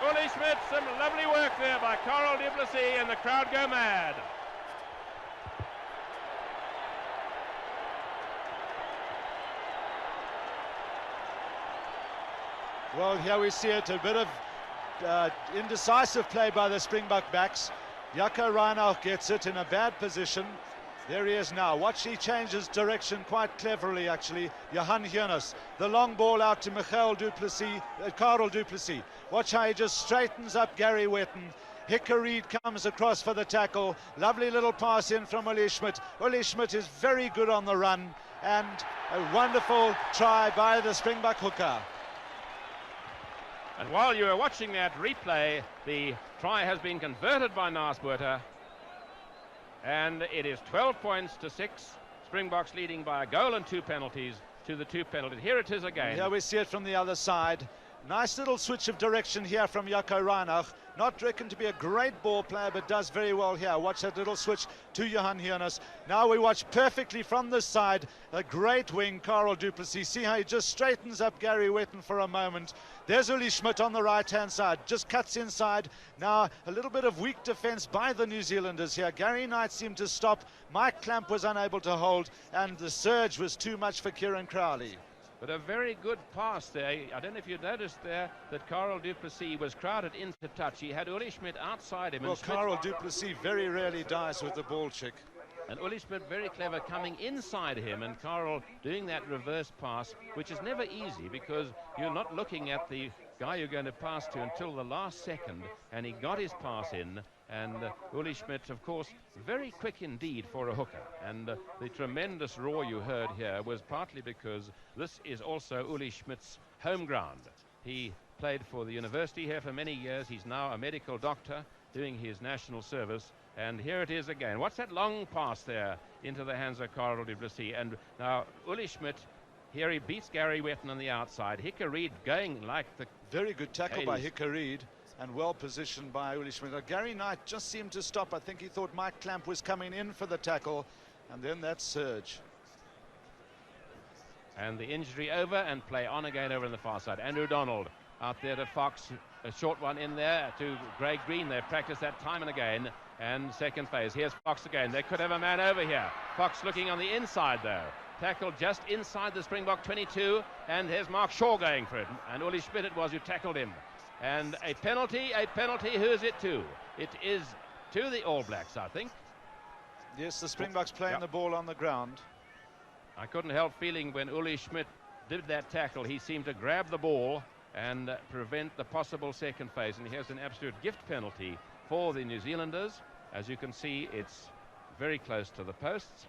Uli Schmidt, some lovely work there by Karel du Plessis, and the crowd go mad. Well, here we see it, a bit of indecisive play by the Springbok backs. Jaco Reinach gets it in a bad position. There he is now. Watch, he changes direction quite cleverly, actually. Johan Kiernes, the long ball out to Karel du Plessis. Watch how he just straightens up Gary Wetton. Hickory comes across for the tackle. Lovely little pass in from Uli Schmidt. Uli Schmidt is very good on the run, and a wonderful try by the Springbok hooker. And while you are watching that replay, the try has been converted by Naasbuurta. And it is 12 points to 6. Springboks leading by a goal and 2 penalties to the 2 penalties. Here it is again. Here we see it from the other side. Nice little switch of direction here from Jaco Reinach. Not reckoned to be a great ball player, but does very well here. Watch that little switch to Johannesburg. Now we watch perfectly from this side. A great wing, Karel du Plessis. See how he just straightens up Gary Wetton for a moment. There's Uli Schmidt on the right-hand side. Just cuts inside. Now a little bit of weak defense by the New Zealanders here. Gary Knight seemed to stop. Mike Clamp was unable to hold, and the surge was too much for Kieran Crowley. But a very good pass there. I don't know if you noticed there that Karel du Plessis was crowded into touch. He had Uli Schmidt outside him. Well, Karel du Plessis very rarely dies with the ball chick. And Uli Schmidt very clever coming inside him, and Karel doing that reverse pass, which is never easy because you're not looking at the guy you're going to pass to until the last second, and he got his pass in. And Uli Schmidt, of course, very quick indeed for a hooker. And the tremendous roar you heard here was partly because this is also Uli Schmidt's home ground. He played for the university here for many years. He's now a medical doctor doing his national service. And here it is again. What's that long pass there into the hands of Karel du Plessis? And now Uli Schmidt, here he beats Gary Wetton on the outside. Hicker Reid going like the... Very good tackle by Hicker Reid. And well positioned by Uli Schmidt. Gary Knight just seemed to stop. I think he thought Mike Clamp was coming in for the tackle, and then that surge. And the injury over, and play on again over on the far side. Andrew Donald out there to Fox, a short one in there to Greg Green. They've practiced that time and again. And second phase, here's Fox again. They could have a man over here. Fox looking on the inside though. Tackled just inside the Springbok 22, and here's Mark Shaw going for it. And Uli Schmidt it was who tackled him. And a penalty, who is it to? It is to the All Blacks, I think. Yes, the Springboks playing the ball on the ground. I couldn't help feeling when Uli Schmidt did that tackle, he seemed to grab the ball and prevent the possible second phase. And here's an absolute gift penalty for the New Zealanders. As you can see, it's very close to the posts.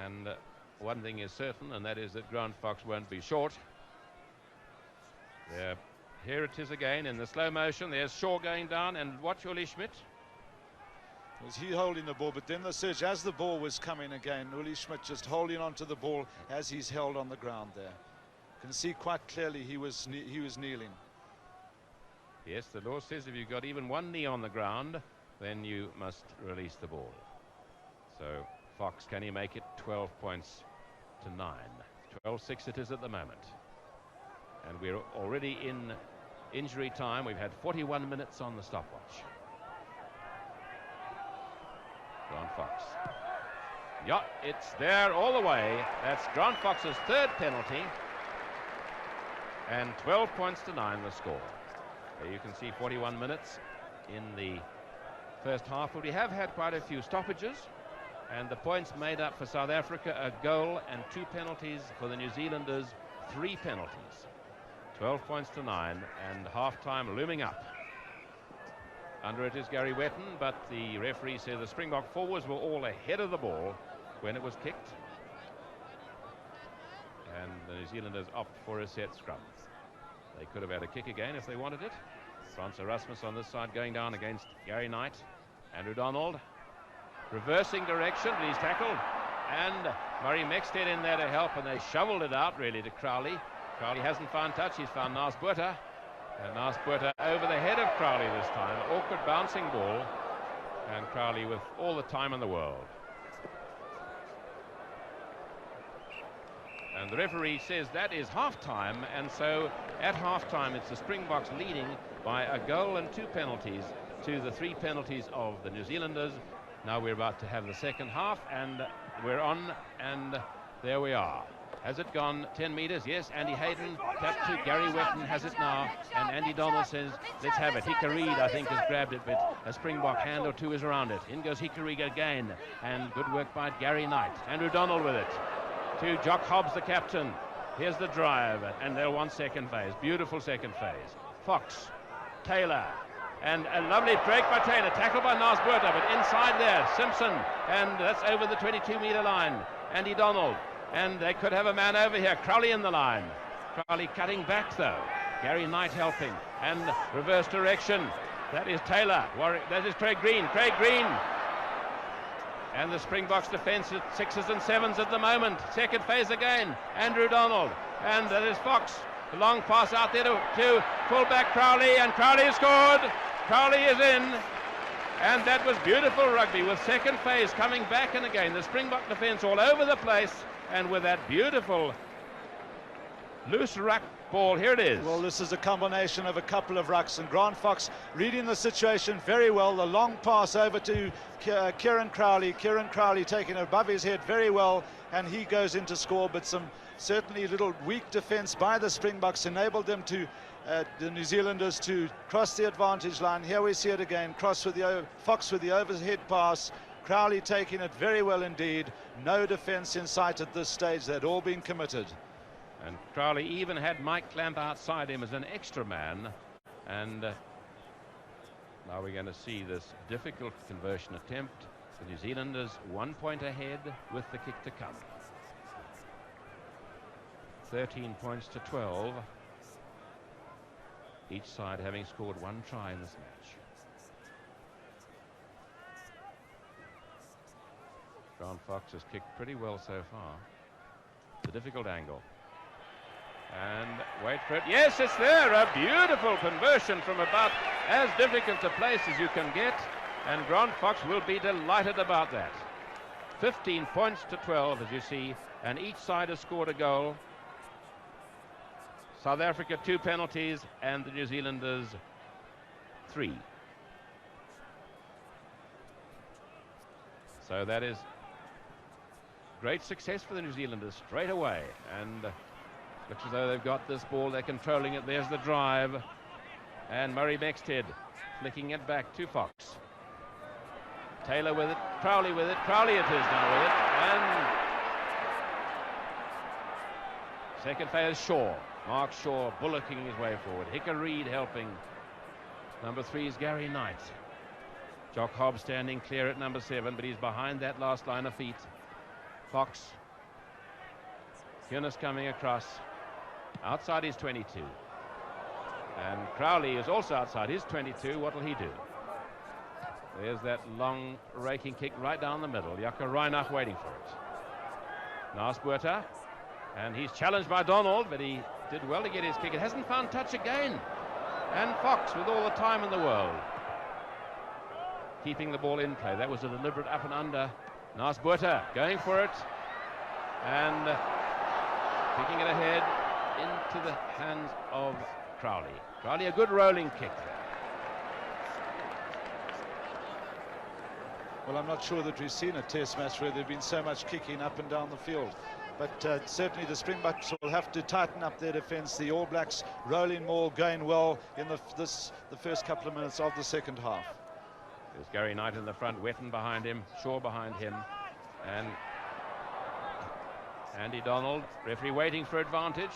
And one thing is certain, and that is that Grant Fox won't be short. There. Here it is again in the slow motion. There's Shaw going down, and watch Uli Schmidt. Was he holding the ball, but then the surge as the ball was coming again, Uli Schmidt just holding onto the ball as he's held on the ground there. You can see quite clearly he was kneeling. Yes, the law says if you've got even one knee on the ground, then you must release the ball. So Fox, can he make it? 12 points to 9. 12-6 it is at the moment. And we're already in injury time. We've had 41 minutes on the stopwatch. Grant Fox. Yeah, it's there all the way. That's Grant Fox's third penalty. And 12 points to 9 the score. There you can see 41 minutes in the first half. But we have had quite a few stoppages. And the points made up for South Africa, a goal and 2 penalties. For the New Zealanders, 3 penalties. 12 points to 9, and half-time looming up. Under it is Gary Wetton, but the referee said the Springbok forwards were all ahead of the ball when it was kicked. And the New Zealanders opt for a set scrum. They could have had a kick again if they wanted it. Frans Erasmus on this side going down against Gary Knight. Andrew Donald reversing direction, but he's tackled. And Murray Mexted in there to help, and they shoveled it out really to Crowley. Crowley hasn't found touch, he's found Naas Botha. And Naas Botha over the head of Crowley this time. Awkward bouncing ball. And Crowley with all the time in the world. And the referee says that is half-time. And so at half-time it's the Springboks leading by a goal and 2 penalties to the 3 penalties of the New Zealanders. Now we're about to have the second half, and we're on, and there we are. Has it gone 10 meters? Yes, Andy Hayden tapped to Gary Wetton has it now, and Andy Donald says let's have it. Hicker Reid I think has grabbed it, but a Springbok hand or two is around it. In goes Hicker Reid again, and good work by Gary Knight. Andrew Donald with it to Jock Hobbs, the captain. Here's the drive, and they'll want second phase. Beautiful second phase. Fox, Taylor, and a lovely break by Taylor, tackled by Naas Botha, but inside there Simpson, and that's over the 22-meter line. Andy Donald. And they could have a man over here. Crowley in the line. Crowley cutting back though. Gary Knight helping. And reverse direction. That is Taylor. That is Craig Green. Craig Green. And the Springboks defence at 6s and 7s at the moment. Second phase again. Andrew Donald. And that is Fox. A long pass out there to fullback Crowley. And Crowley scored. Crowley is in. And that was beautiful rugby with second phase coming back, and again the Springbok defence all over the place, and with that beautiful loose ruck ball. Here it is. Well, this is a combination of a couple of rucks, and Grant Fox reading the situation very well. The long pass over to Kieran Crowley. Kieran Crowley taking it above his head very well, and he goes in to score, but some certainly little weak defence by the Springboks enabled them to the New Zealanders to cross the advantage line. Here we see it again, Fox with the overhead pass, Crowley taking it very well indeed. No defence in sight at this stage. They'd all been committed. And Crowley even had Mike Clamp outside him as an extra man. And now we're going to see this difficult conversion attempt. The New Zealanders 1 point ahead with the kick to come. 13 points to 12. Each side having scored 1 try in this match. Grant Fox has kicked pretty well so far. The difficult angle. And wait for it. Yes, it's there. A beautiful conversion from about as difficult a place as you can get. And Grant Fox will be delighted about that. 15 points to 12, as you see. And each side has scored a goal. South Africa 2 penalties and the New Zealanders 3. So that is great success for the New Zealanders straight away. And looks as though they've got this ball. They're controlling it. There's the drive. And Murray Mexted flicking it back to Fox. Taylor with it. Crowley with it. Crowley it is now with it. And second phase, Shaw. Mark Shaw bullocking his way forward. Hicker Reid helping. Number 3 is Gary Knight. Jock Hobbs standing clear at number 7, but he's behind that last line of feet. Fox. Kunis coming across. Outside his 22. And Crowley is also outside his 22. What will he do? There's that long raking kick right down the middle. Jaco Reinach waiting for it. Nasbuerta. And he's challenged by Donald, but he did well to get his kick. It hasn't found touch again. And Fox with all the time in the world. Keeping the ball in play. That was a deliberate up and under. Nasbuerta going for it. And kicking it ahead into the hands of Crowley. Crowley, a good rolling kick there. Well, I'm not sure that we've seen a test match where there's been so much kicking up and down the field. But certainly the Springboks will have to tighten up their defence. The All Blacks rolling more, going well in the first couple of minutes of the second half. There's Gary Knight in the front, Wetton behind him, Shaw behind him, and Andy Donald, referee waiting for advantage,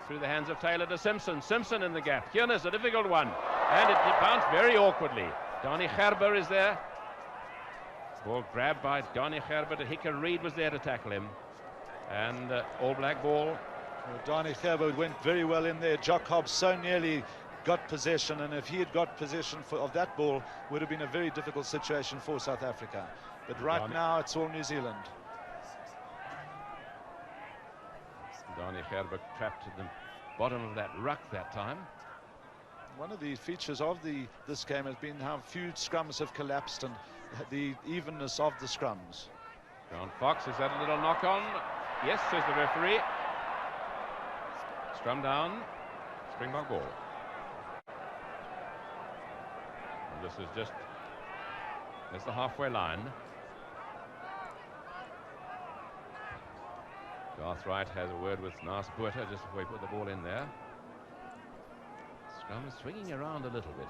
through the hands of Taylor to Simpson. Simpson in the gap. Kunis, a difficult one, and it bounced very awkwardly. Donnie Gerber is there. Ball grabbed by Donnie Gerber. Hicker Reid was there to tackle him. And All Black ball. Well, Donnie Gerber went very well in there. Jock Hobbs so nearly got possession, and if he had got possession of that ball, would have been a very difficult situation for South Africa. But right now it's all New Zealand. Donnie Gerber trapped at the bottom of that ruck that time. One of the features of this game has been how few scrums have collapsed and the evenness of the scrums. Grant Fox, is that a little knock on? Yes, says the referee. Scrum down, Springbok ball. And this is just, there's the halfway line. Garth Wright has a word with Nasbuerta just before he put the ball in there. Scrum is swinging around a little bit.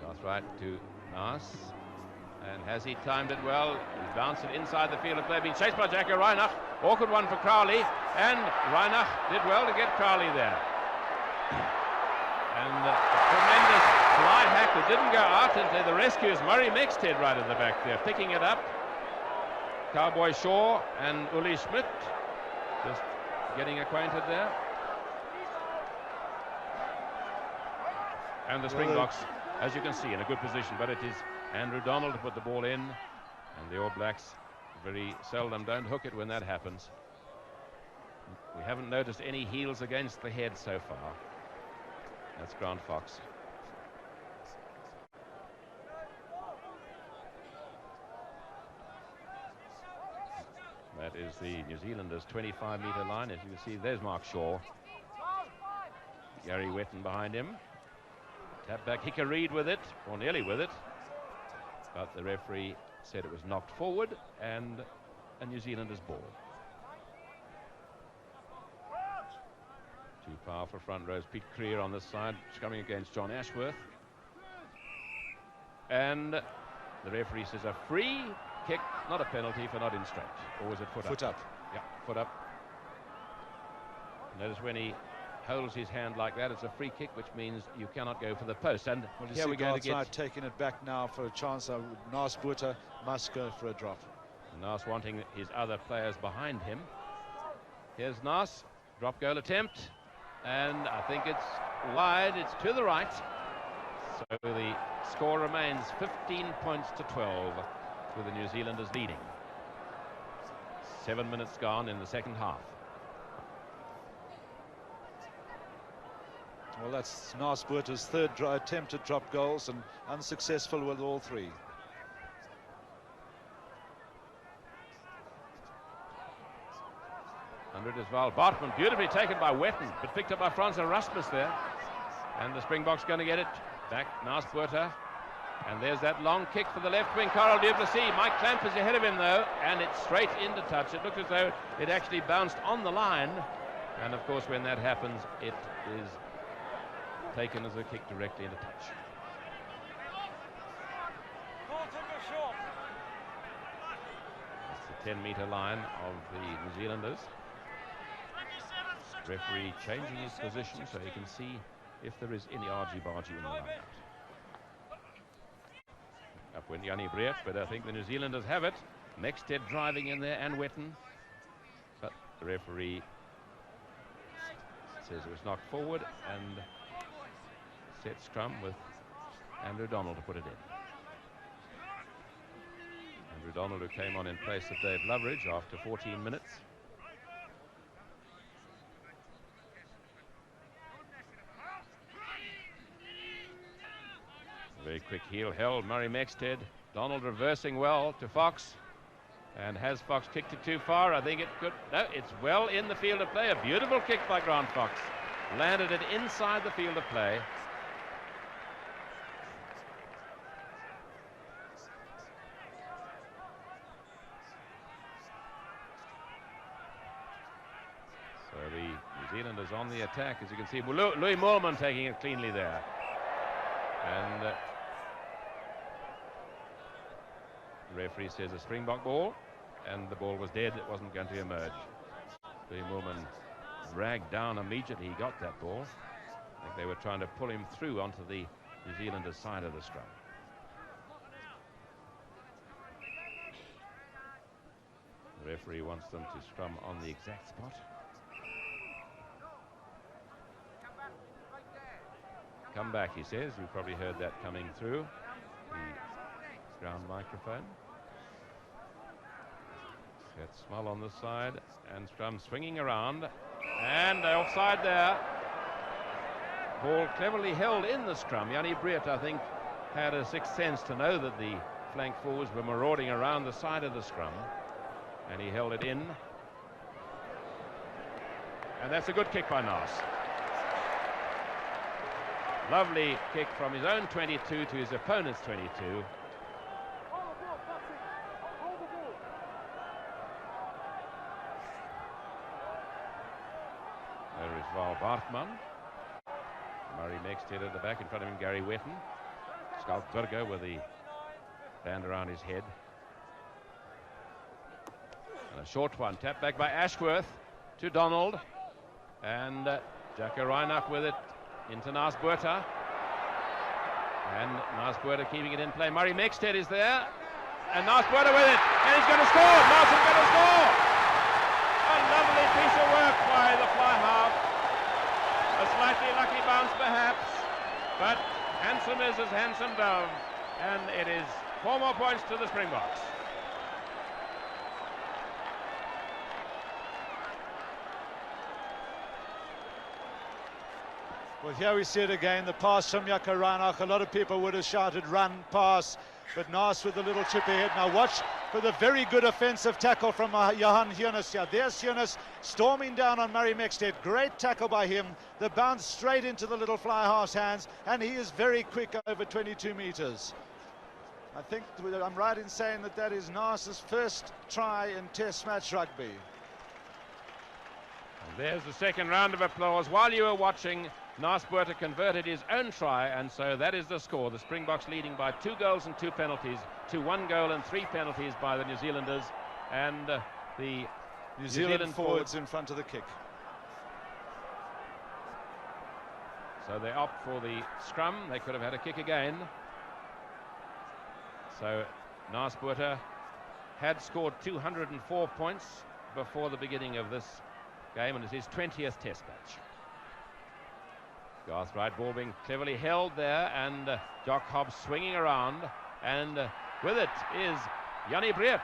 Garth Wright to Nas. And has he timed it well? He's bounced it inside the field of play, being chased by Jaco Reinach. Awkward one for Crowley, and Reinach did well to get Crowley there. And a tremendous fly hack that didn't go out into the rescue is Murray Mexted right at the back there, picking it up. Cowboy Shaw and Uli Schmidt just getting acquainted there. And the Springboks, as you can see, in a good position, but it is Andrew Donald to put the ball in, and the All Blacks very seldom don't hook it when that happens. We haven't noticed any heels against the head so far. That's Grant Fox. That is the New Zealanders' 25-meter line. As you can see, there's Mark Shaw. Gary Wetton behind him. Tap back, Hickareed with it, or nearly with it. But the referee said it was knocked forward and a New Zealanders' ball. Too powerful front rows. Pete Creer on this side, coming against John Ashworth. And the referee says a free kick, not a penalty for not in straight. Or was it foot up? Foot up. Yeah, foot up. Notice when he holds his hand like that, it's a free kick, which means you cannot go for the post. And well, here we go to get taking it back now for a chance. Nas Botha must go for a drop. Nas wanting his other players behind him. Here's Nas, drop goal attempt, and I think it's wide. It's to the right. So the score remains 15 points to 12, with the New Zealanders leading. 7 minutes gone in the second half. Well, that's Nas Botha's third attempt at drop goals, and unsuccessful with all three. Under it as well. Bartman beautifully taken by Wetton, but picked up by Frans Erasmus there. And the Springboks going to get it back. Nas Botha. And there's that long kick for the left wing, Carl du Plessis. Mike Clamp is ahead of him, though, and it's straight into touch. It looks as though it actually bounced on the line. And, of course, when that happens, it is taken as a kick directly into touch. That's the 10-meter line of the New Zealanders. Referee changing his position so he can see if there is any argy-bargy in the line. Up went Jannie Breert, but I think the New Zealanders have it. Mexted driving in there, and Wetton. But the referee says it was knocked forward, and set scrum with Andrew Donald to put it in. Andrew Donald, who came on in place of Dave Loveridge after 14 minutes. Very quick heel held, Murray Mexted. Donald reversing well to Fox. And has Fox kicked it too far? I think it could. No, it's well in the field of play. A beautiful kick by Grant Fox. Landed it inside the field of play. So the New Zealanders on the attack, as you can see. Well, Louis Moorman taking it cleanly there. And the referee says a Springbok ball, and the ball was dead. It wasn't going to emerge. Louis Moorman dragged down immediately he got that ball. I think they were trying to pull him through onto the New Zealanders' side of the scrum. The referee wants them to scrum on the exact spot. Come back, he says. You've probably heard that coming through the ground microphone. Set Small on this side, and scrum swinging around, and offside there. Ball cleverly held in the scrum. Jannie Breert, I think, had a sixth sense to know that the flank forwards were marauding around the side of the scrum, and he held it in. And that's a good kick by Nas. Lovely kick from his own 22 to his opponent's 22. There is Val Bartman. Murray Mexted at the back, in front of him Gary Wetton. Skalk Burger with the band around his head. And a short one, tapped back by Ashworth to Donald. And Jacko Reinach with it into Nas Botha. And Nas Botha keeping it in play. Murray Mexted is there. And Nas Botha with it. And he's going to score. Nas is going to score. A lovely piece of work by the fly half. A slightly lucky bounce perhaps. But handsome is as handsome does. And it is 4 more points to the Springboks. Well, here we see it again, the pass from Jacko Reinach. A lot of people would have shouted run, pass, but Nas with a little chip ahead. Now watch for the very good offensive tackle from Johan Hiernes here. There's Hiernes storming down on Murray Mexted. Great tackle by him. The bounce straight into the little fly half's hands, and he is very quick over 22 meters. I think I'm right in saying that that is Nas's first try in Test match rugby. And there's the second round of applause. While you were watching, Nas Botha converted his own try, and so that is the score. The Springboks leading by 2 goals and 2 penalties to 1 goal and 3 penalties by the New Zealanders, and the New Zealand forwards in front of the kick. So they opt for the scrum. They could have had a kick again. So Nas Botha had scored 204 points before the beginning of this game, and it's his 20th Test match. Garth Wright ball being cleverly held there, and Jock Hobbs swinging around, and with it is Jannie Breert.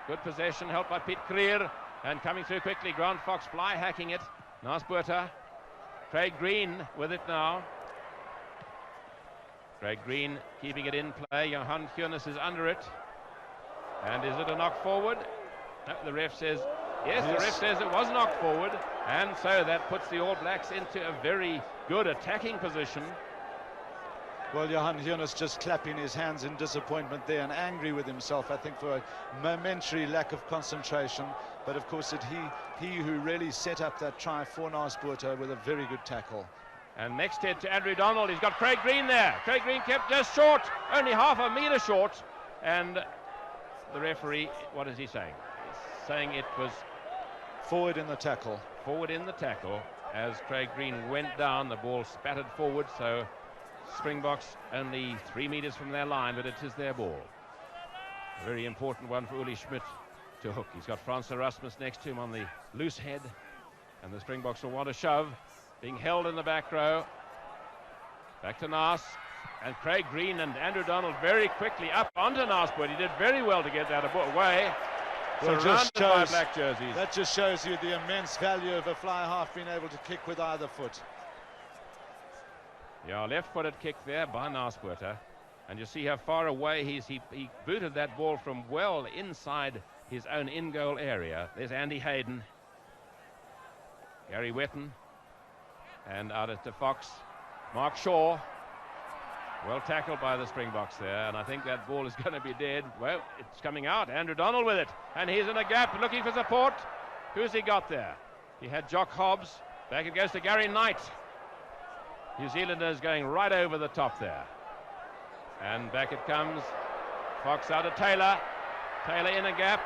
Good possession, helped by Piet Creer, and coming through quickly, Grant Fox fly hacking it. Nas Botha, Craig Green with it now. Craig Green keeping it in play. Johan Hiernes is under it. And is it a knock forward? No, the ref says yes, the ref says it was knocked forward, and so that puts the All Blacks into a very good attacking position. Well, Johan Hiernes just clapping his hands in disappointment there and angry with himself, I think, for a momentary lack of concentration. But of course, he who really set up that try for Nas Botha with a very good tackle. And next head to Andrew Donald. He's got Craig Green there. Craig Green kept just short, only half a metre short. And the referee, what is he saying? He's saying it was forward in the tackle. Forward in the tackle. As Craig Green went down, the ball spattered forward. So Springboks only 3 metres from their line, but it is their ball. A very important one for Uli Schmidt to hook. He's got Frans Erasmus next to him on the loose head. And the Springboks will want to shove. Being held in the back row. Back to Nas. And Craig Green and Andrew Donald very quickly up onto Nas, but he did very well to get that away. Well, surrounded by black jerseys. That just shows you the immense value of a fly half being able to kick with either foot. Yeah, left-footed kick there by Nas Botha. And you see how far away he booted that ball from well inside his own in-goal area. There's Andy Hayden. Gary Wetton. And out to Fox. Mark Shaw. Well tackled by the Springboks there, and I think that ball is going to be dead. Well, it's coming out. Andrew Donald with it, and he's in a gap looking for support. Who's he got there? He had Jock Hobbs. Back it goes to Gary Knight. New Zealanders going right over the top there. And back it comes. Fox out to Taylor. Taylor in a gap,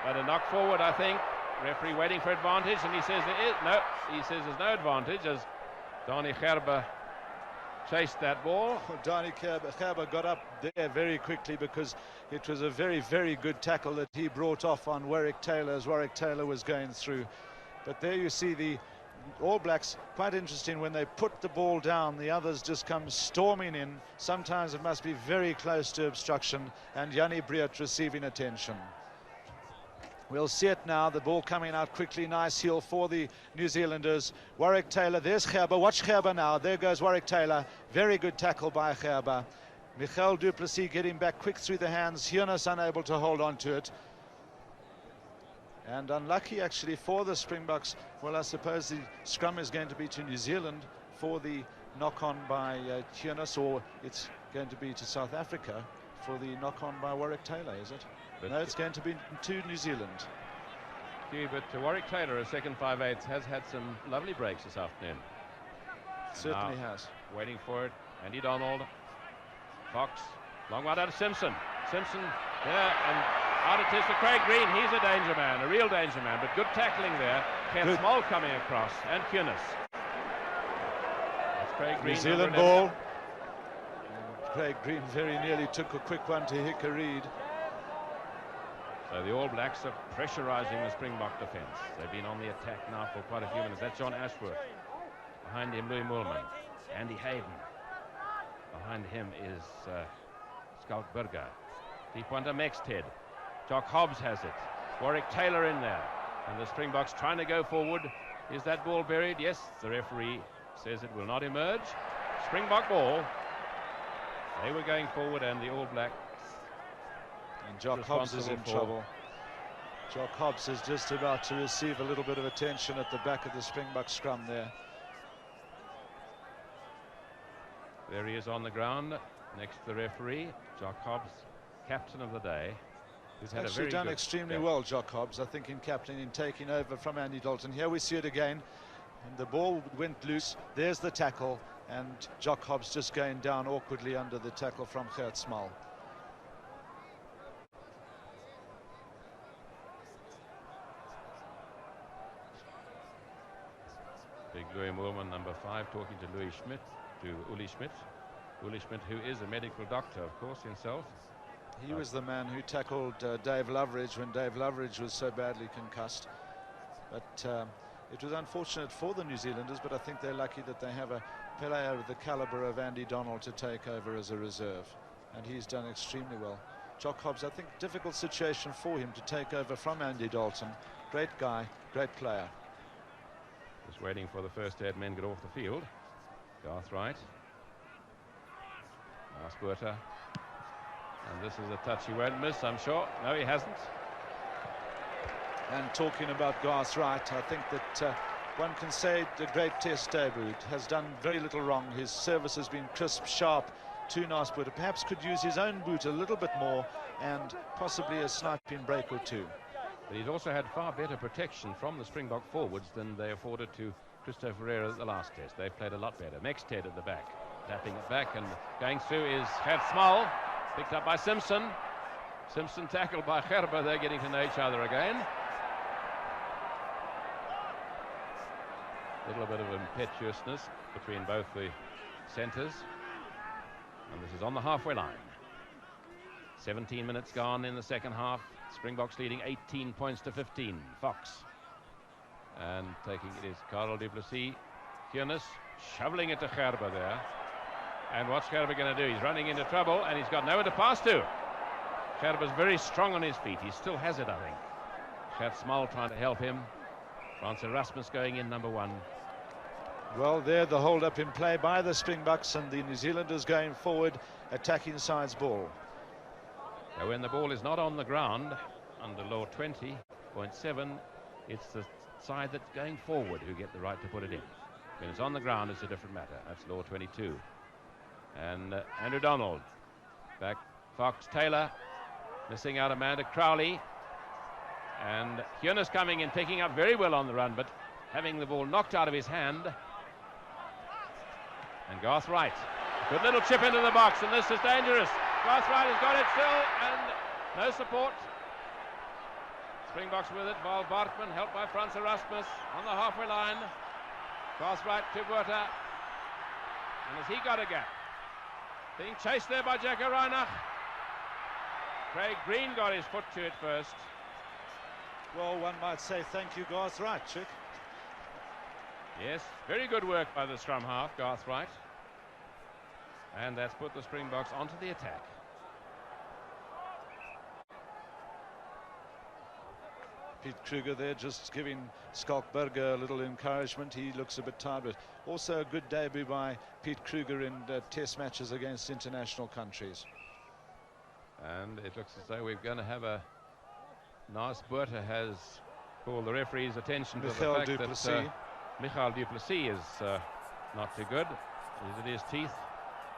but a knock forward, I think. Referee waiting for advantage, and he says there is no. He says there's no advantage as Donnie Gerber chased that ball. Well, Donnie Gerber got up there very quickly because it was a very, very good tackle that he brought off on Warwick Taylor as Warwick Taylor was going through. But there you see the All Blacks, quite interesting, when they put the ball down, the others just come storming in. Sometimes it must be very close to obstruction, and Jannie Breert receiving attention. We'll see it now, the ball coming out quickly. Nice heel for the New Zealanders. Warwick Taylor, there's Gerber. Watch Gerber now. There goes Warwick Taylor. Very good tackle by Gerber. Michael du Plessis getting back quick through the hands. Hiernes unable to hold on to it. And unlucky actually for the Springboks. Well, I suppose the scrum is going to be to New Zealand for the knock-on by Hiernes, or it's going to be to South Africa for the knock-on by Warwick Taylor, is it? But no, it's going to be to New Zealand. But Warwick Taylor, a second 5/8, has had some lovely breaks this afternoon. Certainly now, has. Waiting for it, Andy Donald. Fox, long one out of Simpson. Simpson there, and out it is for Craig Green. He's a danger man, a real danger man, but good tackling there. Ken Small coming across, and Hiernes. That's Craig Green. New Zealand ball. And Craig Green very nearly took a quick one to Hicka Reid. So the All Blacks are pressurising the Springbok defence. They've been on the attack now for quite a few minutes. That's John Ashworth. Behind him, Louis Moorman. Andy Hayden. Behind him is Scout Burger. Deep one to Mexted. Jock Hobbs has it. Warwick Taylor in there. And the Springboks trying to go forward. Is that ball buried? Yes, the referee says it will not emerge. Springbok ball. They were going forward, and the All Blacks. And Jock Hobbs is in trouble. Jock Hobbs is just about to receive a little bit of attention at the back of the Springbok scrum there. There he is on the ground next to the referee. Jock Hobbs, captain of the day. He's actually done extremely well, Jock Hobbs, I think, in captaining, taking over from Andy Dalton. Here we see it again. And the ball went loose. There's the tackle. And Jock Hobbs just going down awkwardly under the tackle from Gert Smal. Big Louis Moorman, number 5, talking to Uli Schmidt, Uli Schmidt, who is a medical doctor, of course, himself. He was the man who tackled Dave Loveridge when Dave Loveridge was so badly concussed. But it was unfortunate for the New Zealanders, but I think they're lucky that they have a player of the caliber of Andy Donald to take over as a reserve. And he's done extremely well. Jock Hobbs, I think, difficult situation for him to take over from Andy Dalton. Great guy, great player. Just waiting for the first 8 men get off the field. Garth Wright. Asperter. And this is a touch he won't miss, I'm sure. No, he hasn't. And talking about Garth Wright, I think that one can say the great test debut has done very little wrong. His service has been crisp, sharp to Asperter. Perhaps could use his own boot a little bit more and possibly a sniping break or two. But he's also had far better protection from the Springbok forwards than they afforded to Christo Ferreira at the last test. They've played a lot better. Mexted at the back, tapping it back, and going through is Gert Smal, picked up by Simpson. Simpson tackled by Gerber. They're getting to know each other again. A little bit of impetuousness between both the centres. And this is on the halfway line. 17 minutes gone in the second half. Springboks leading 18 points to 15. Fox. And taking it is Karel du Plessis. Kiernes shoveling it to Gerber there. And what's Gerber going to do? He's running into trouble and he's got nowhere to pass to. Gerber's very strong on his feet. He still has it, I think. Gert Smal trying to help him. Frans Erasmus going in, number 1. Well, there the hold-up in play by the Springboks, and the New Zealanders going forward, attacking side's ball. Now, when the ball is not on the ground, under law 20.7, it's the side that's going forward who get the right to put it in. When it's on the ground, it's a different matter. That's law 22. And Andrew Donald. Back, Fox, Taylor. Missing out Amanda Crowley. And Kiernes coming in, picking up very well on the run, but having the ball knocked out of his hand. And Garth Wright. Good little chip into the box, and this is dangerous. Garth Wright has got it still, and no support. Springboks with it. Val Bartman, helped by Frans Erasmus on the halfway line. Garth Wright to Botha. And has he got a gap? Being chased there by Jacko Reinach. Craig Green got his foot to it first. Well, one might say thank you, Garth Wright, Chick. Yes, very good work by the scrum half, Garth Wright. And that's put the Springboks onto the attack. Pete Kruger there just giving Skalkberger a little encouragement. He looks a bit tired, but also a good debut by Pete Kruger in test matches against international countries. And it looks as though we're going to have a... Nice Botha has called the referee's attention to the fact that Michael du Plessis is not too good. Is it his teeth?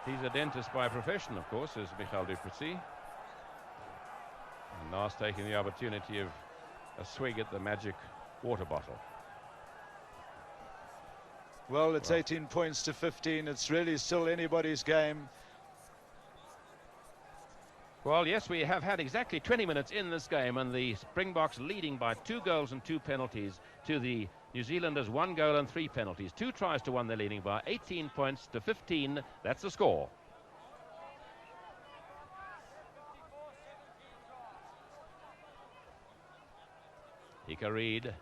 He's a dentist by profession, of course, is Michael du Plessis. And Nas taking the opportunity of a swig at the magic water bottle. Well, it's 18 points to 15. It's really still anybody's game. Well, yes, we have had exactly 20 minutes in this game, and the Springboks leading by 2 goals and 2 penalties to the New Zealanders 1 goal and 3 penalties. 2 tries to 1 they're leading by. 18 points to 15. That's the score. Hika Reid,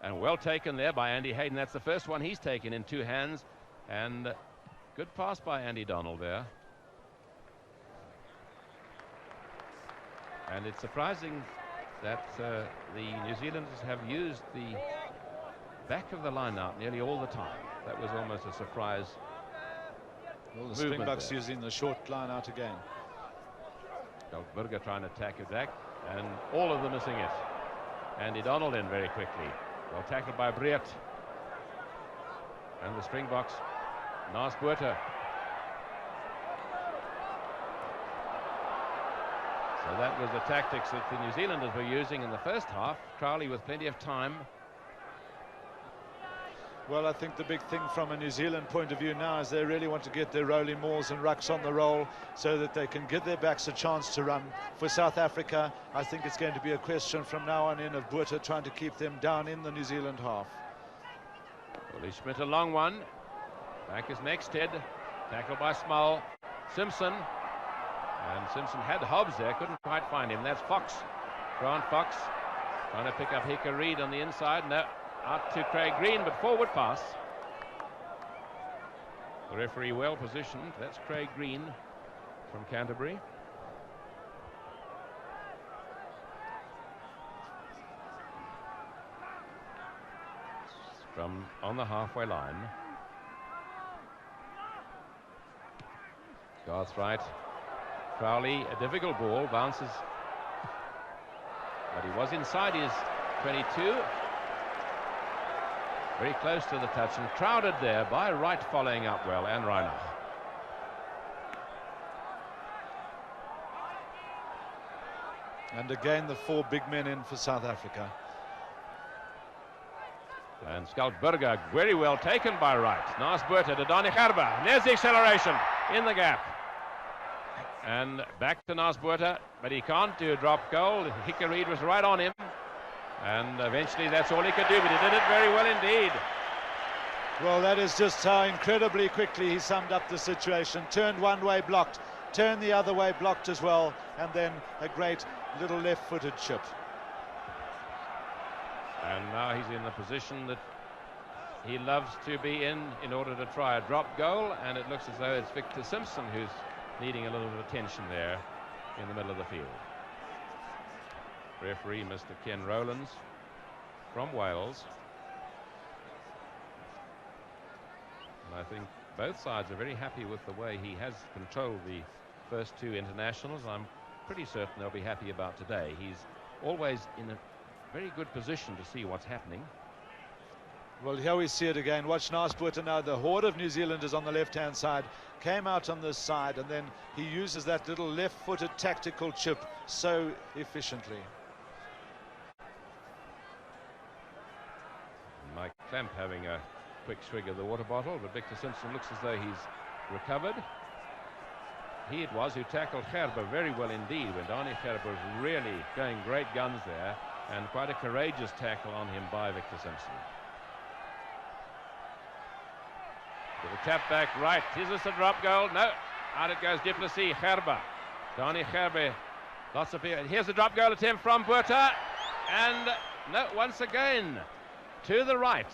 and well taken there by Andy Hayden. That's the first one he's taken in 2 hands, and good pass by Andy Donald there. And it's surprising that the New Zealanders have used the back of the line out nearly all the time. That was almost a surprise Well, the movement Springboks there. using the short line out again. Burger trying to attack it, and all of them missing it. Andy Donald in very quickly. Well tackled by Breert. And the Springboks, Naas Botha. So that was the tactics that the New Zealanders were using in the first half. Crowley with plenty of time. Well, I think the big thing from a New Zealand point of view now is they really want to get their rolling mauls and rucks on the roll so that they can give their backs a chance to run. For South Africa, I think it's going to be a question from now on in of Botha trying to keep them down in the New Zealand half. Willie Schmidt a long one. Back is Nexted. Tackled by Small. Simpson. And Simpson had Hobbs there, couldn't quite find him. That's Fox. Grant Fox trying to pick up Hicker Reid on the inside. No. Out to Craig Green, but forward pass. The referee well positioned. That's Craig Green from Canterbury. From on the halfway line. Garthright. Crowley, a difficult ball, bounces. But he was inside his 22. Very close to the touch and crowded there by Wright following up well, and Reinach. And again the four big men in for South Africa. And Skalkberger very well taken by Wright. Naas Botha to Donny Gerber. There's the acceleration in the gap. And back to Naas Botha, but he can't do a drop goal. Hicker Reid was right on him. And eventually that's all he could do, but he did it very well indeed. Well, that is just how incredibly quickly he summed up the situation. Turned one way, blocked. Turned the other way, blocked as well. And then a great little left-footed chip. And now he's in the position that he loves to be in order to try a drop goal. And it looks as though it's Victor Simpson who's needing a little bit of attention there in the middle of the field. Referee Mr. Ken Rowlands from Wales. And I think both sides are very happy with the way he has controlled the first two internationals. I'm pretty certain they'll be happy about today. He's always in a very good position to see what's happening. Well, here we see it again. Watch Naas Botha now. The horde of New Zealanders on the left-hand side came out on this side, and then he uses that little left-footed tactical chip so efficiently. Mike Clamp having a quick swig of the water bottle, but Victor Simpson looks as though he's recovered. He it was who tackled Gerber very well indeed when Donny Gerber was really going great guns there, and quite a courageous tackle on him by Victor Simpson. To the tap back right. Is this a drop goal? No. Out it goes Duplessis. Gerber. Donny Gerber. Lots of people. Here's a drop goal attempt from Botha. And no, once again to the right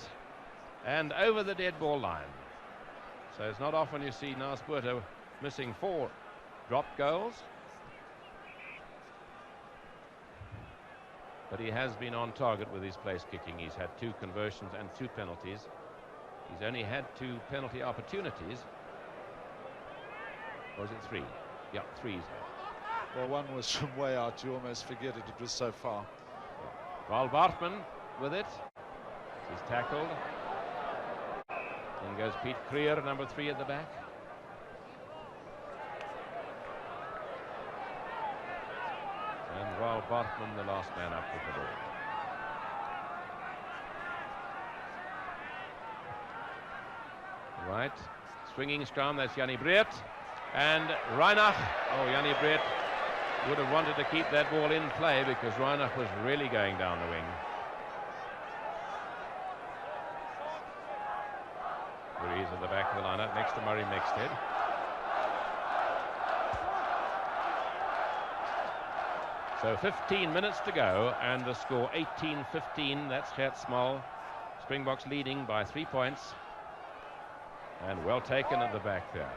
and over the dead ball line. So it's not often you see Naas Botha missing 4 drop goals. But he has been on target with his place kicking. He's had 2 conversions and 2 penalties. He's only had 2 penalty opportunities. Or was it 3? Yeah, 3. Well, one was from way out. You almost forget it. It was so far. Val Bartman with it. He's tackled. In goes Pete Creer, number 3 at the back. And Val Bartman, the last man up with the ball. Right, swinging scrum, that's Jannie Breert. And Reinach, oh, Jannie Breert would have wanted to keep that ball in play because Reinach was really going down the wing. There he is at the back of the lineup next to Murray Mexted. So 15 minutes to go and the score 18-15. That's Gert Small. Springboks leading by 3 points. And well taken at the back there.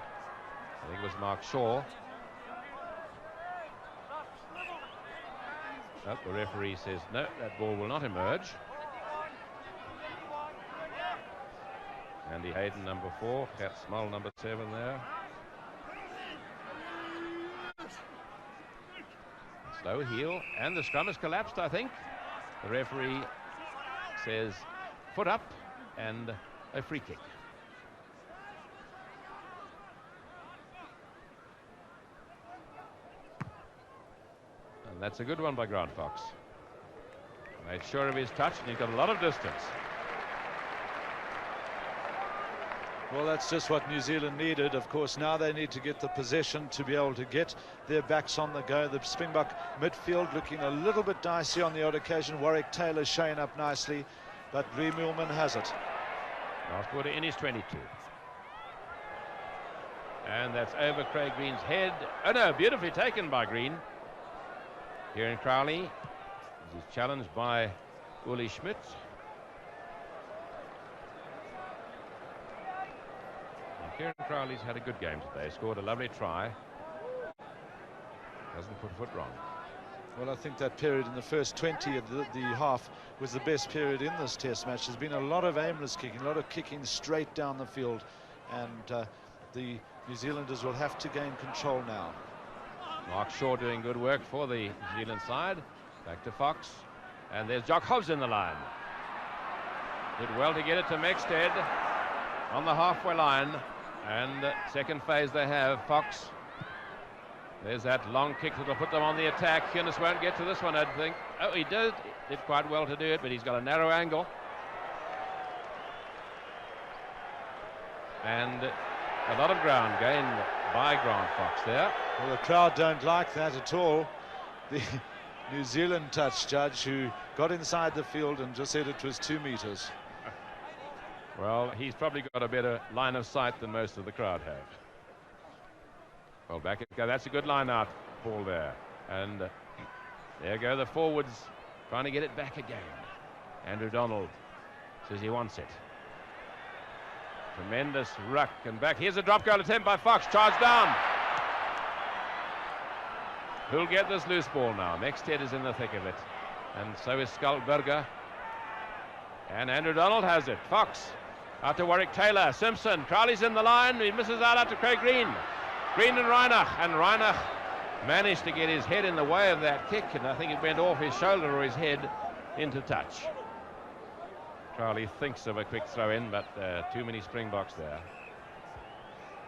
I think it was Mark Shaw. Oh, the referee says no, that ball will not emerge. Andy Hayden, number 4. Gert Small, number 7 there. Low heel, and the scrum has collapsed, I think. The referee says foot up and a free kick. And that's a good one by Grant Fox. Made sure of his touch, and he's got a lot of distance. Well, that's just what New Zealand needed. Of course, now they need to get the possession to be able to get their backs on the go. The Springbok midfield looking a little bit dicey on the odd occasion. Warwick Taylor showing up nicely, but Reem Ullman has it. Last quarter in his 22. And that's over Craig Green's head. Oh no, beautifully taken by Green. Kieran Crowley is challenged by Uli Schmidt. Kieran Crowley's had a good game today, scored a lovely try. Doesn't put foot wrong. Well, I think that period in the first 20 of the half was the best period in this test match. There's been a lot of aimless kicking, a lot of kicking straight down the field, and the New Zealanders will have to gain control now. Mark Shaw doing good work for the New Zealand side. Back to Fox, and there's Jock Hobbs in the line. Did well to get it to Mexted on the halfway line. And second phase they have. Fox. There's that long kick that'll put them on the attack. Hughes won't get to this one, I think. Oh, he did quite well to do it, but he's got a narrow angle. And a lot of ground gained by Grant Fox there. Well, the crowd don't like that at all. The New Zealand touch judge, who got inside the field and just said it was 2 meters. Well, he's probably got a better line of sight than most of the crowd have. Well, back it goes. That's a good line out, Paul, there. And there go the forwards trying to get it back again. Andrew Donald says he wants it. Tremendous ruck and back. Here's a drop goal attempt by Fox. Charged down. Who'll get this loose ball now? Mexted is in the thick of it. And so is Skalkberger. And Andrew Donald has it. Fox out to Warwick Taylor. Simpson. Crowley's in the line. He misses out to Craig Green. Green and Reinach. And Reinach managed to get his head in the way of that kick. And I think it went off his shoulder or his head into touch. Crowley thinks of a quick throw in, but too many Springboks there.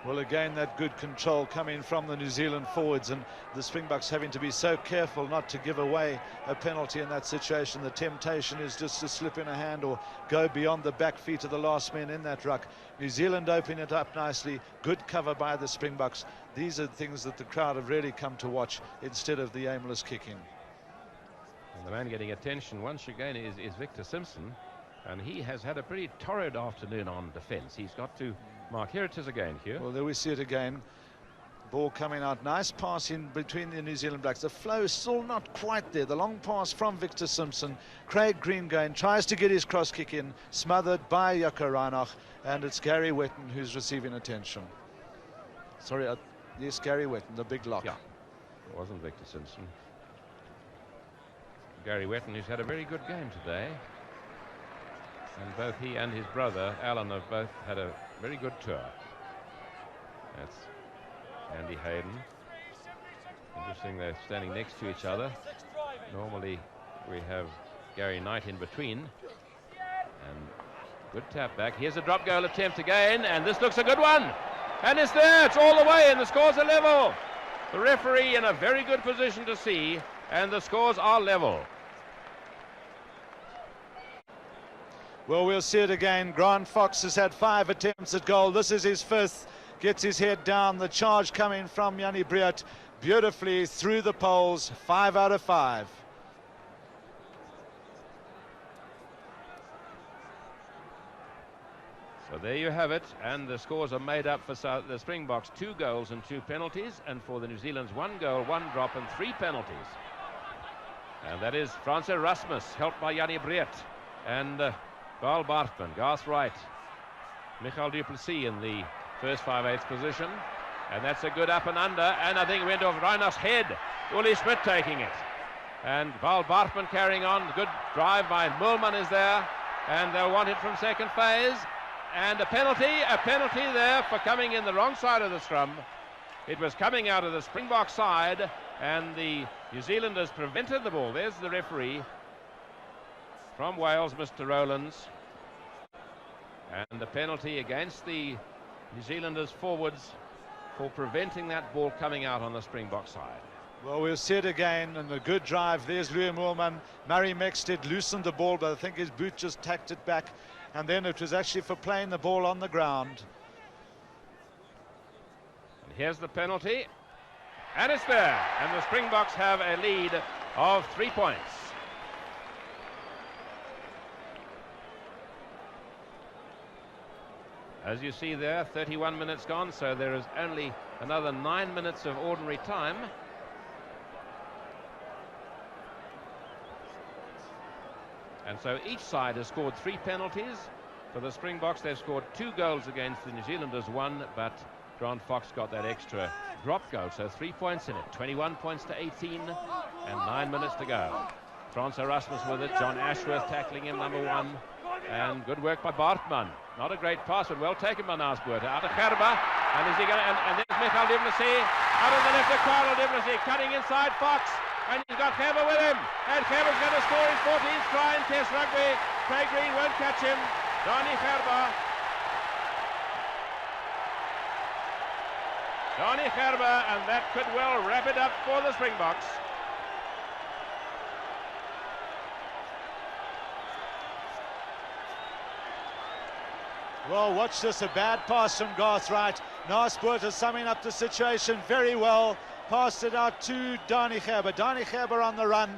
Well, again, that good control coming from the New Zealand forwards, and the Springboks having to be so careful not to give away a penalty in that situation. The temptation is just to slip in a hand or go beyond the back feet of the last man in that ruck. New Zealand opening it up nicely. Good cover by the Springboks. These are things that the crowd have really come to watch instead of the aimless kicking. And the man getting attention once again is Victor Simpson, and he has had a pretty torrid afternoon on defence. He's got to mark. Here it is again, Hugh. Well, there we see it again. Ball coming out. Nice pass in between the New Zealand Blacks. The flow is still not quite there. The long pass from Victor Simpson. Craig Green going, tries to get his cross kick in. Smothered by Jaco Reinach. And it's Gary Wetton who's receiving attention. Sorry, yes, Gary Wetton, the big lock. Yeah, it wasn't Victor Simpson. Gary Wetton, who's had a very good game today. And both he and his brother, Alan, have both had a very good tour. That's Andy Hayden. Interesting, they're standing next to each other. Normally we have Gary Knight in between. And good tap back. Here's a drop goal attempt again, and this looks a good one. And it's there, it's all the way, and the scores are level. The referee in a very good position to see, and the scores are level. Well, we'll see it again. Grant Fox has had 5 attempts at goal. This is his 5th. Gets his head down. The charge coming from Jannie Briot beautifully through the poles. 5 out of 5. So there you have it, and the scores are made up for the Springboks: 2 goals and 2 penalties, and for the New Zealand's 1 goal, 1 drop and 3 penalties. And that is Frans Erasmus, helped by Jannie Briot, and Carl Bartman, Garth Wright, Michael du Plessis in the first 5/8 position. And that's a good up and under, and I think it went off Reinach's head. Uli Schmidt taking it. And Carl Bartman carrying on. Good drive by Mulman is there, and they'll want it from second phase. And a penalty there for coming in the wrong side of the scrum. It was coming out of the Springbok side, and the New Zealanders prevented the ball. There's the referee from Wales, Mr. Rowlands, and the penalty against the New Zealanders forwards for preventing that ball coming out on the Springbok side. Well, we'll see it again, and a good drive. There's Louis Moorman. Murray Mexted loosened the ball, but I think his boot just tacked it back, and then it was actually for playing the ball on the ground. And here's the penalty, and it's there, and the Springboks have a lead of 3 points. As you see there, 31 minutes gone, so there is only another 9 minutes of ordinary time. And so each side has scored 3 penalties. For the Springboks, they've scored 2 goals against the New Zealanders, 1, but Grant Fox got that extra drop goal, so 3 points in it. 21 points to 18, and 9 minutes to go. Frans Erasmus with it, John Ashworth tackling him, number 1, and good work by Bartman. Not a great pass, but well taken by Naasbuurte. Out of Gerba, and is he going to? And there's Michael du Plessis out of the left of Carl du Plessis, cutting inside Fox, and he's got Gerba with him, and Gerba's going to score his 14th try in Test rugby. Craig Green won't catch him. Donnie Gerba. Donnie Gerba, and that could well wrap it up for the Springboks. Well, watch this, a bad pass from Garthright. Naasbuurte summing up the situation very well. Passed it out to Donnie Gerba. Donnie Gerba on the run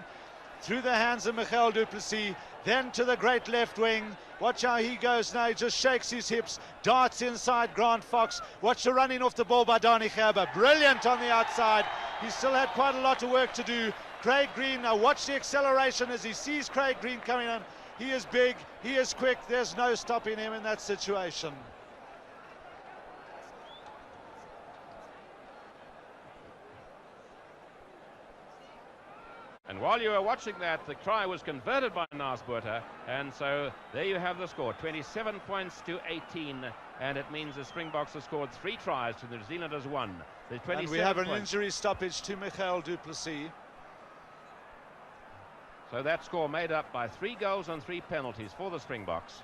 through the hands of Michael du Plessis. Then to the great left wing. Watch how he goes now. He just shakes his hips. Darts inside Grant Fox. Watch the running off the ball by Donnie Gerba. Brilliant on the outside. He still had quite a lot of work to do. Craig Green, now watch the acceleration as he sees Craig Green coming in. He is big, he is quick, there's no stopping him in that situation. And while you were watching that, the try was converted by Naasbuurte, and so there you have the score, 27 points to 18, and it means the Springboks have scored 3 tries to the New Zealanders 1. And we have an injury stoppage to Michael du Plessis. So that score made up by 3 goals and 3 penalties for the Springboks.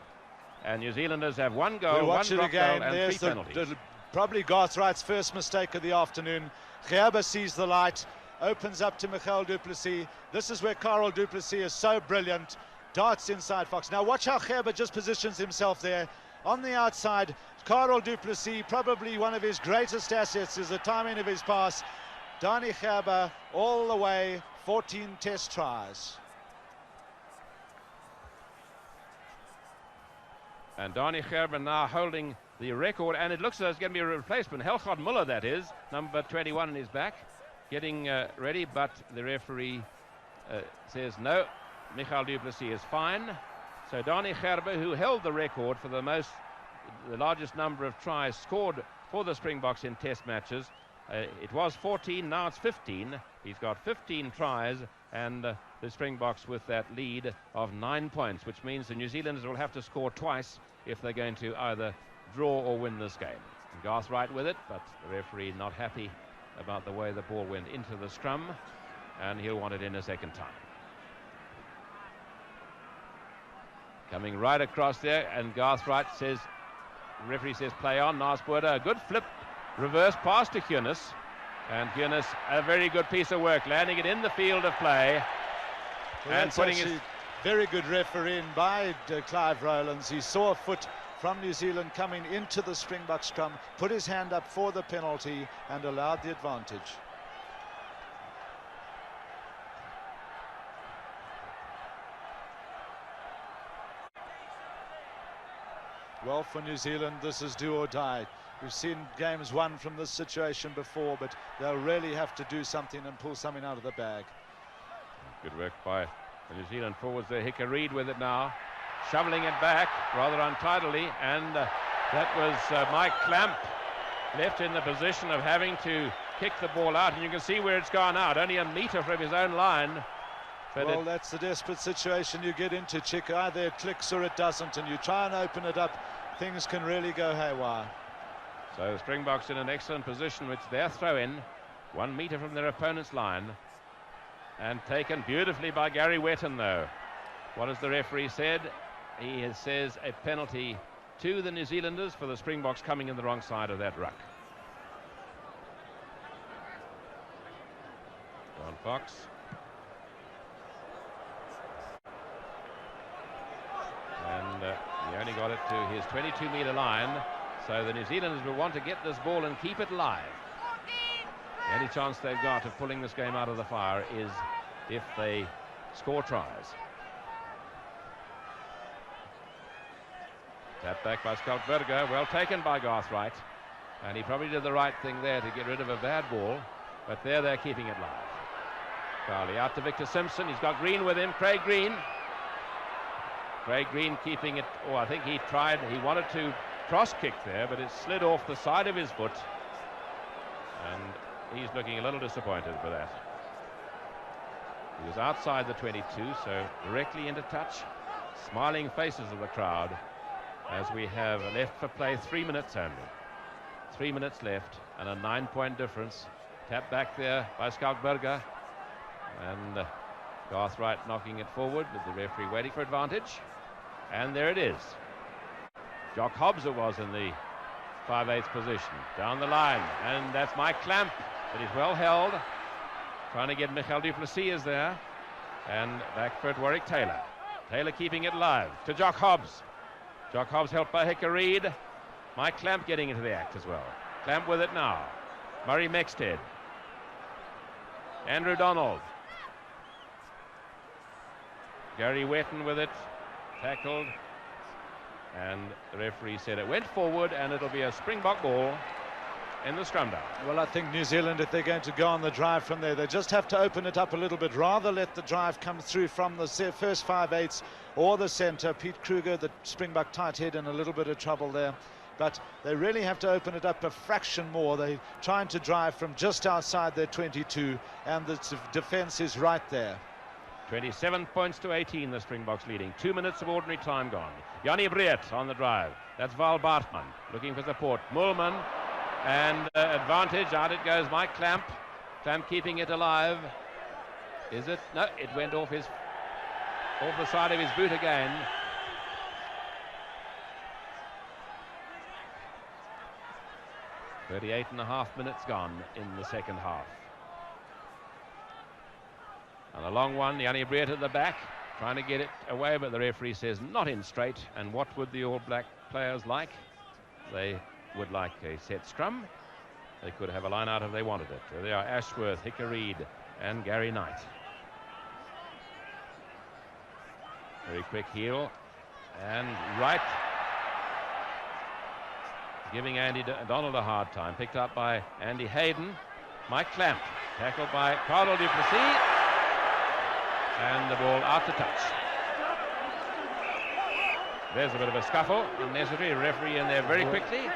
And New Zealanders have 1 goal, 1 drop goal and 3 penalties. Probably Garthright's first mistake of the afternoon. Gerba sees the light, opens up to Michael du Plessis. This is where Carl du Plessis is so brilliant. Darts inside Fox. Now watch how Gerba just positions himself there. On the outside, Carl du Plessis, probably one of his greatest assets is the timing of his pass. Donnie Gerba all the way, 14 test tries. And Donnie Gerba now holding the record, and it looks as though it's going to be a replacement. Helgard Muller, that is, number 21 in his back, getting ready, but the referee says no, Michael du Plessis is fine. So Donnie Gerba, who held the record for the largest number of tries scored for the Springboks in test matches, it was 14, now it's 15. He's got 15 tries, and the Springboks with that lead of 9 points, which means the New Zealanders will have to score twice if they're going to either draw or win this game. And Garthright with it, but the referee not happy about the way the ball went into the scrum, and he'll want it in a second time. Coming right across there, and Garthright says, the referee says play on. Naasbuurte, a good flip, reverse pass to Hughes, and Hughes, a very good piece of work, landing it in the field of play. Well, and putting it. Very good refereeing by Clive Rowlands. He saw a foot from New Zealand coming into the Springbok scrum, put his hand up for the penalty and allowed the advantage. Well, for New Zealand, this is do or die. We've seen games won from this situation before, but they'll really have to do something and pull something out of the bag. Good work by the New Zealand forwards there. Hicker Reid with it now, shoveling it back rather untidily, and that was Mike Clamp left in the position of having to kick the ball out, and you can see where it's gone out, only a metre from his own line. But well, that's the desperate situation you get into, Chick. Either it clicks or it doesn't, and you try and open it up, things can really go haywire. So the Springboks in an excellent position, which their throw-in, 1 metre from their opponent's line, and taken beautifully by Gary Wetton, though. What has the referee said? He says a penalty to the New Zealanders for the Springboks coming in the wrong side of that ruck. John Fox. And he only got it to his 22-metre line, so the New Zealanders will want to get this ball and keep it live. The only chance they've got of pulling this game out of the fire is if they score tries. Tap back by Skalkberger, well taken by Garthright, and he probably did the right thing there to get rid of a bad ball, but there they're keeping it live. Carley out to Victor Simpson, he's got Green with him, Craig Green. Craig Green keeping it, oh, I think he wanted to cross kick there, but it slid off the side of his foot, and he's looking a little disappointed for that. He was outside the 22, so directly into touch. Smiling faces of the crowd as we have left for play 3 minutes only. 3 minutes left and a 9-point difference. Tap back there by Skalkberger, and Garthright knocking it forward with the referee waiting for advantage. And there it is. Jock Hobbs it was in the 5/8 position. Down the line, and that's Mike Clamp, but he's well held. Trying to get Michael du Plessis is there. And back for it, Warwick Taylor. Taylor keeping it live to Jock Hobbs. Jock Hobbs helped by Hicker Reid. Mike Clamp getting into the act as well. Clamp with it now. Murray Mexted. Andrew Donald. Gary Wetton with it. Tackled. And the referee said it went forward, and it'll be a Springbok ball in the scrum down. Well, I think New Zealand, if they're going to go on the drive from there, they just have to open it up a little bit. Rather let the drive come through from the first 5/8 or the centre. Pete Kruger, the Springbok tight head, in a little bit of trouble there. But they really have to open it up a fraction more. They're trying to drive from just outside their 22, and the defence is right there. 27 points to 18, the Springboks leading. 2 minutes of ordinary time gone. Jannie Breed on the drive. That's Val Bartman looking for support. Mulman, and advantage. Out it goes Mike Clamp. Clamp keeping it alive. Is it? No, it went off the side of his boot again. .38.5 minutes gone in the second half. And a long one, Jannie Breed at the back, trying to get it away, but the referee says not in straight. And what would the All Black players like? They would like a set scrum. They could have a line out if they wanted it. So they are Ashworth, Hicker Reid, and Gary Knight. Very quick heel, and right, giving Andy Donald a hard time. Picked up by Andy Hayden. Mike Clamp, tackled by Carlo du Plessis, and the ball out to touch. There's a bit of a scuffle, unnecessary. Referee in there very quickly.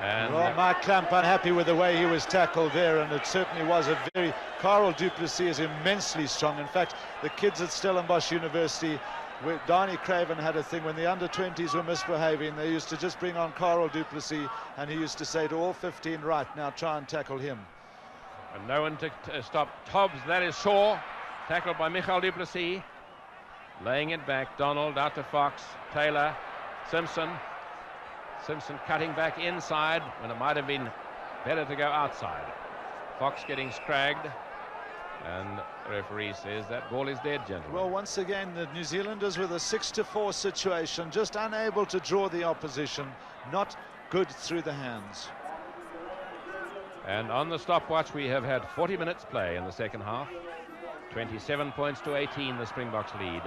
And well, Mike Clamp unhappy with the way he was tackled there, and it certainly was a very... Carl du Plessis is immensely strong. In fact, the kids at Stellenbosch University, where Donnie Craven had a thing when the under-20s were misbehaving, they used to just bring on Carl du Plessis, and he used to say to all 15, right, now try and tackle him. And no one to stop Hobbs. That is Shaw, tackled by Michael du Plessis. Laying it back, Donald out to Fox, Taylor, Simpson. Simpson cutting back inside when it might have been better to go outside. Fox getting scragged, and the referee says that ball is dead, gentlemen. Well, once again, the New Zealanders with a 6-4 situation, just unable to draw the opposition, not good through the hands. And on the stopwatch, we have had 40 minutes play in the second half. 27 points to 18, the Springboks lead,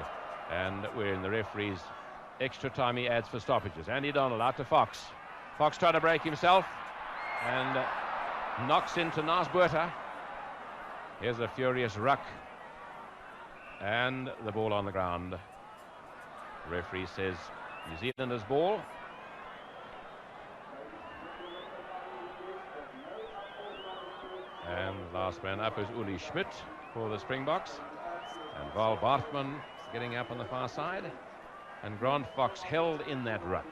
and we're in the referee's extra time he adds for stoppages. Andy Donald out to Fox. Fox trying to break himself and knocks into Nas Buerta. Here's a furious ruck, and the ball on the ground. The referee says New Zealanders ball. And last man up is Uli Schmidt for the Springboks, and Val Bartman getting up on the far side. And Grant Fox held in that ruck.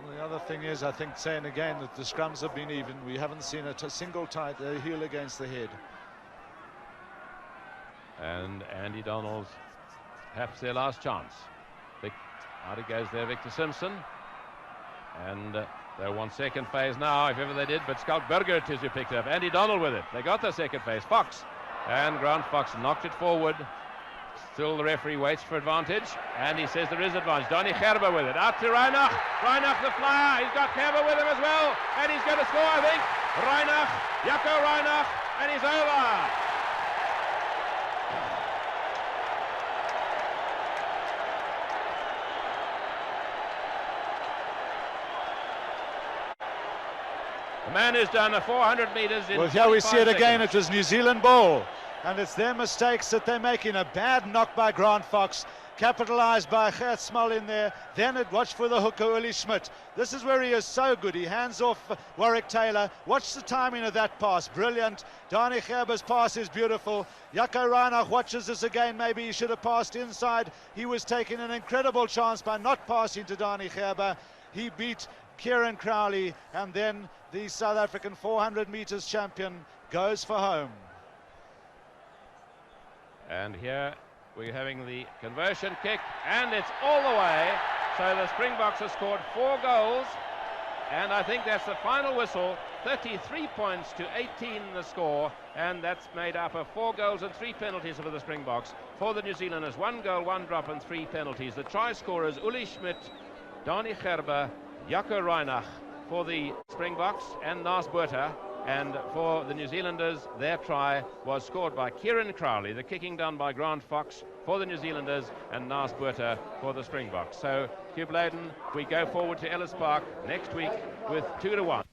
The other thing is, I think, saying again that the scrums have been even. We haven't seen a single tight heel against the head. And Andy Donald's perhaps their last chance. Out he goes there, Victor Simpson. And they won second phase now, if ever they did, but Scout Burger it is who picked it up. Andy Donald with it. They got the second phase. Fox. And Grant Fox knocked it forward. Still the referee waits for advantage, and he says there is advantage. Donnie Gerber with it. Out to Reinach. Reinach the flyer. He's got Gerber with him as well. And he's going to score, I think. Reinach. Jaco Reinach. And he's over. The man who's done a 400 metres in. Well, here we see it again. Seconds. It was New Zealand ball. And it's their mistakes that they're making. A bad knock by Grant Fox, capitalized by Gert Smal in there. Then it watch for the hooker, Uli Schmidt. This is where he is so good. He hands off Warwick Taylor. Watch the timing of that pass. Brilliant. Donnie Gerber's pass is beautiful. Jaco Reinach watches this again. Maybe he should have passed inside. He was taking an incredible chance by not passing to Donnie Gerber. He beat Kieran Crowley, and then the South African 400 meters champion goes for home. And here we're having the conversion kick, and it's all the way. So the Springboks have scored 4 goals, and I think that's the final whistle. 33 points to 18 the score, and that's made up of 4 goals and 3 penalties for the Springboks. For the New Zealanders, 1 goal, 1 drop and 3 penalties. The try scorers Uli Schmidt, Donnie Gerber, Jaco Reinach for the Springboks, and Naas Botha. And for the New Zealanders, their try was scored by Kieran Crowley, the kicking done by Grant Fox for the New Zealanders, and Naas Botha for the Springboks. So, Hugh Bladen, we go forward to Ellis Park next week with 2-1.